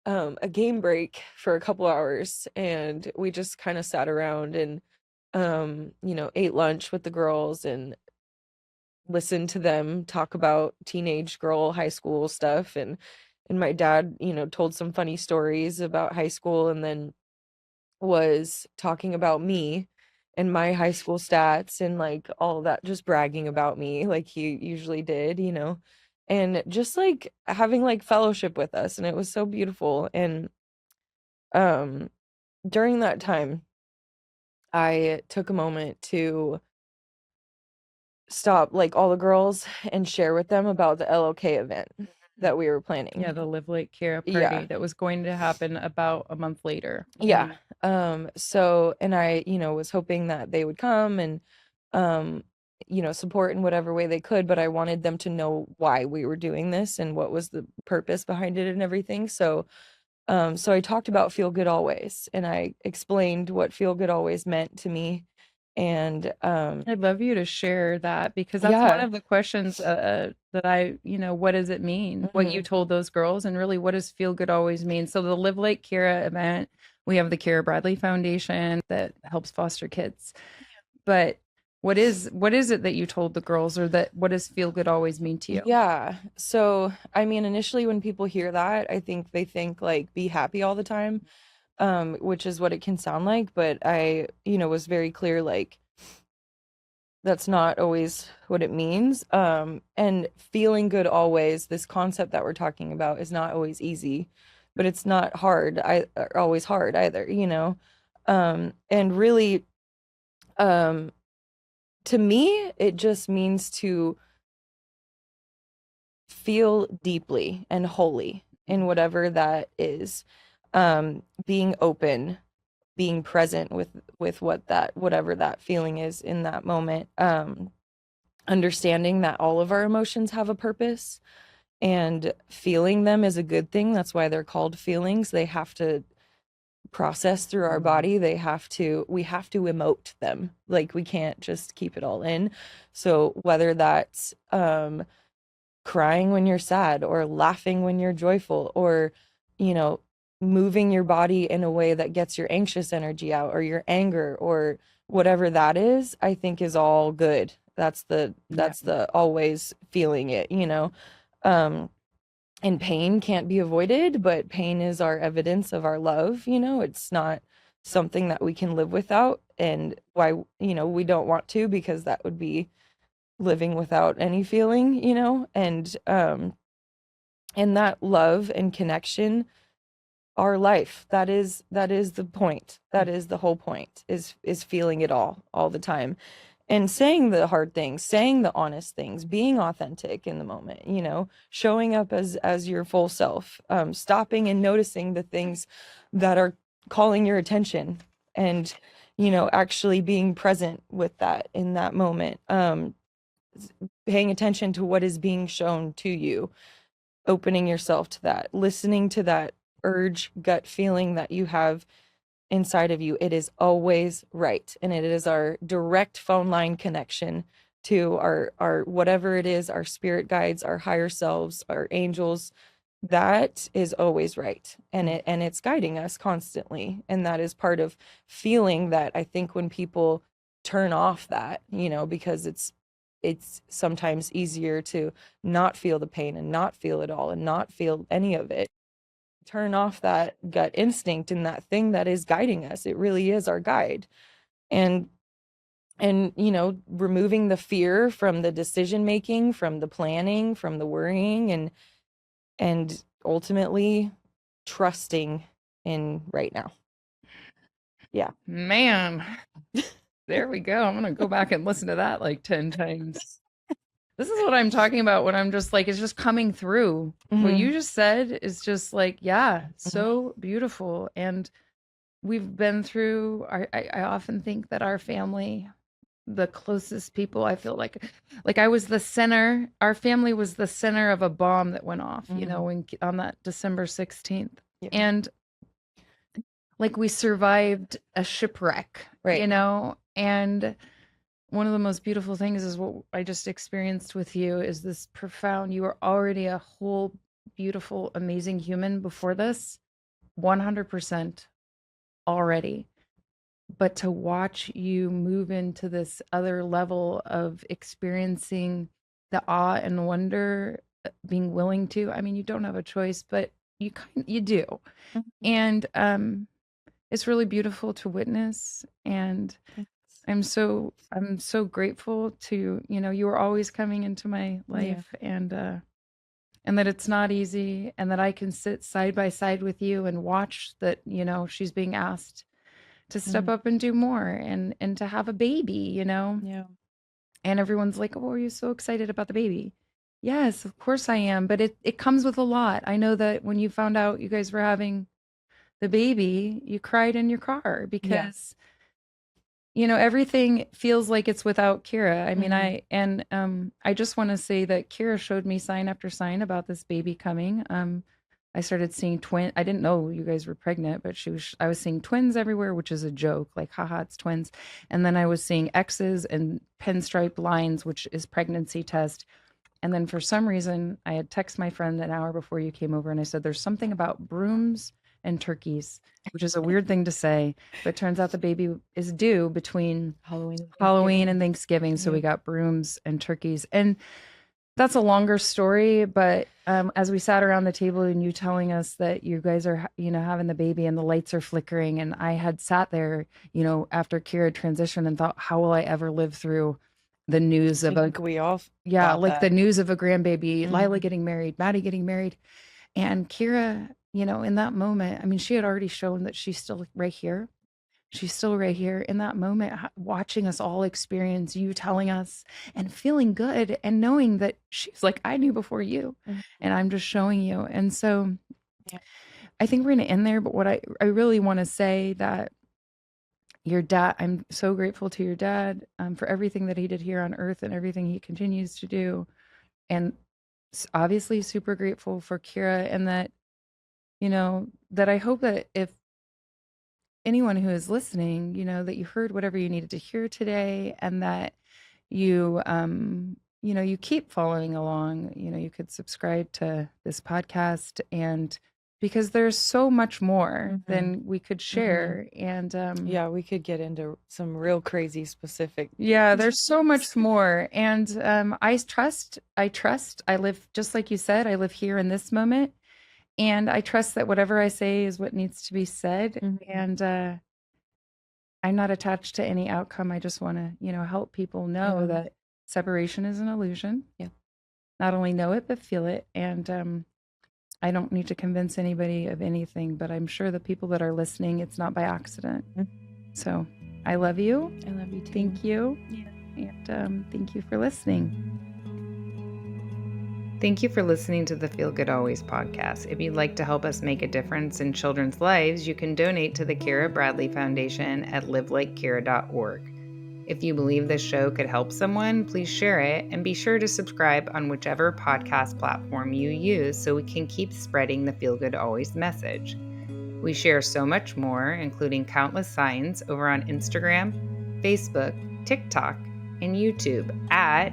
a game break for a couple hours and we just kind of sat around and ate lunch with the girls and listened to them talk about teenage girl high school stuff. And my dad, told some funny stories about high school and then was talking about me and my high school stats and like all that, just bragging about me like he usually did, and just like having like fellowship with us. And it was so beautiful. And um during that time, I took a moment to stop like all the girls and share with them about the LOK event that we were Yeah, planning. the Live Lake Kira Yeah. party that was going to happen about a month later. Yeah. So and I, was hoping that they would come and um support in whatever way they could, but I wanted them to know why we were doing this and what was the purpose behind it and everything. So I talked about feel good always and I explained what feel good always meant to me. And I'd love you to share that because that's one yeah. of the questions that what does it mean? What you Hmm. told those girls, and really, what does feel good always mean? So, the Live Like Kira event, we have the Keira Bradley Foundation that helps foster kids. But What is it that you told the girls, or that what does feel good always mean to you? Yeah. So, I mean, initially when people hear that, I think they think like be happy all the time, which is what it can sound like, but I, was very clear like that's not always what it means. And feeling good always, this concept that we're talking about is not always easy, but it's not hard, always hard either. And really, um, to me, it just means to feel deeply and wholly in whatever that is. Being open, being present with whatever that feeling is in that moment. Understanding that all of our emotions have a purpose and feeling them is a good thing. That's why they're called feelings. They have to process through our body. We have to emote them. Like we can't just keep it all in. So whether that's crying when you're sad or laughing when you're joyful or, you know, moving your body in a way that gets your anxious energy out or your anger or whatever that is, I think is all good. Yeah. That's the always feeling it. Um, and pain can't be avoided, but pain is our evidence of our love. It's not something that we can live without. And why, we don't want to because that would be living without any feeling. And that love and connection our life. That is the point. That is the whole point is feeling it all the time and saying the hard things, saying the honest things, being authentic in the moment, showing up as your full self, stopping and noticing the things that are calling your attention and actually being present with that in that moment, paying attention to what is being shown to you, opening yourself to that, listening to that urge, gut feeling that you have inside of you. It is always right. And it is our direct phone line connection to our whatever it is, our spirit guides, our higher selves, our angels. That is always right. And it's guiding us constantly. And that is part of feeling that I think when people turn off that, because it's sometimes easier to not feel the pain and not feel it all and not feel any of it. Turn off that gut instinct and that thing that is guiding us. It really is our guide. And removing the fear from the decision making, from the planning, from the worrying, and ultimately trusting in right now. Yeah. Man, there we go. I'm gonna go back and listen to that like 10 times. This is what I'm talking about when I'm just like, it's just coming through. What Hmm. you just said is just like, yeah, Hmm. so beautiful. And we've been through, I often think that our family, the closest people, I feel like I was the center, our family was the center of a bomb that went off, Hmm. on that December 16th. Yeah. And like we survived a shipwreck, Right. and one of the most beautiful things is what I just experienced with you is this profound, you were already a whole, beautiful, amazing human before this, 100% already. But to watch you move into this other level of experiencing the awe and wonder, being willing to, I mean, you don't have a choice, but you do. Mhm. And it's really beautiful to witness. And Thanks. I'm so grateful to, you were always coming into my Yeah. life, and that it's not easy, and that I can sit side by side with you and watch that, she's being asked to step Mhm. up and do more, and to have a baby. Yeah. And everyone's like, "Oh, are you so excited about the baby?" Yes, of course I am, but it comes with a lot. I know that when you found out you guys were having the baby, you cried in your car Yeah. because everything feels like it's without Kira. I mean, Mhm. I just want to say that Kira showed me sign after sign about this baby coming. I started seeing twin. I didn't know you guys were pregnant, but I was seeing twins everywhere, which is a joke, like haha, it's twins. And then I was seeing X's and pinstripe lines, which is pregnancy test. And then for some reason, I had texted my friend an hour before you came over, and I said, "There's something about brooms and turkeys, which is a weird thing to say, but turns out the baby is due between Halloween and Thanksgiving. So we got brooms and turkeys. And that's a longer story, but as we sat around the table and you telling us that you guys are, having the baby and the lights are flickering, and I had sat there, after Keira transitioned and thought, how will I ever live through the news of we all like the news of a grandbaby, Lila getting married, Maddie getting married, and Keira, in that moment, I mean, she had already shown that she's still right here. She's still right here in that moment, watching us all experience you telling us and feeling good and knowing that she's like, I knew before you, and I'm just showing you. And so I think we're going to end there. But what I really want to say that your dad, I'm so grateful to your dad for everything that he did here on earth and everything he continues to do. And obviously super grateful for Keira, and that, that I hope that if anyone who is listening, that you heard whatever you needed to hear today, and that you, you keep following along. You could subscribe to this podcast, and because there's so much more than we could share. And we could get into some real crazy specific. Yeah, there's so much more. And I trust, I live, just like you said, I live here in this moment. And I trust that whatever I say is what needs to be said. And I'm not attached to any outcome. I just want to, help people know that separation is an illusion. Yeah. Not only know it, but feel it. And I don't need to convince anybody of anything, but I'm sure the people that are listening, it's not by accident. So I love you. I love you too. Thank you. Yeah. And thank you for listening. Thank you for listening to the Feel Good Always podcast. If you'd like to help us make a difference in children's lives, you can donate to the Keira Bradley Foundation at livelikekira.org. If you believe this show could help someone, please share it, and be sure to subscribe on whichever podcast platform you use so we can keep spreading the Feel Good Always message. We share so much more, including countless signs, over on Instagram, Facebook, TikTok, and YouTube at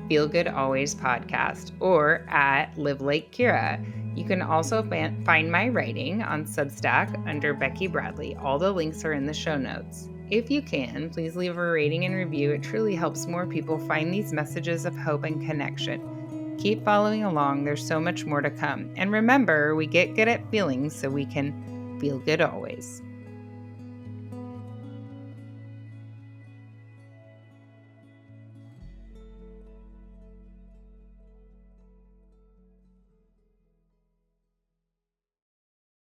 Feel Good Always Podcast or at Live Like Keira. You can also find my writing on Substack under Becky Bradley. All the links are in the show notes. If you can, please leave a rating and review. It truly helps more people find these messages of hope and connection. Keep following along. There's so much more to come. And remember, we get good at feeling so we can feel good always.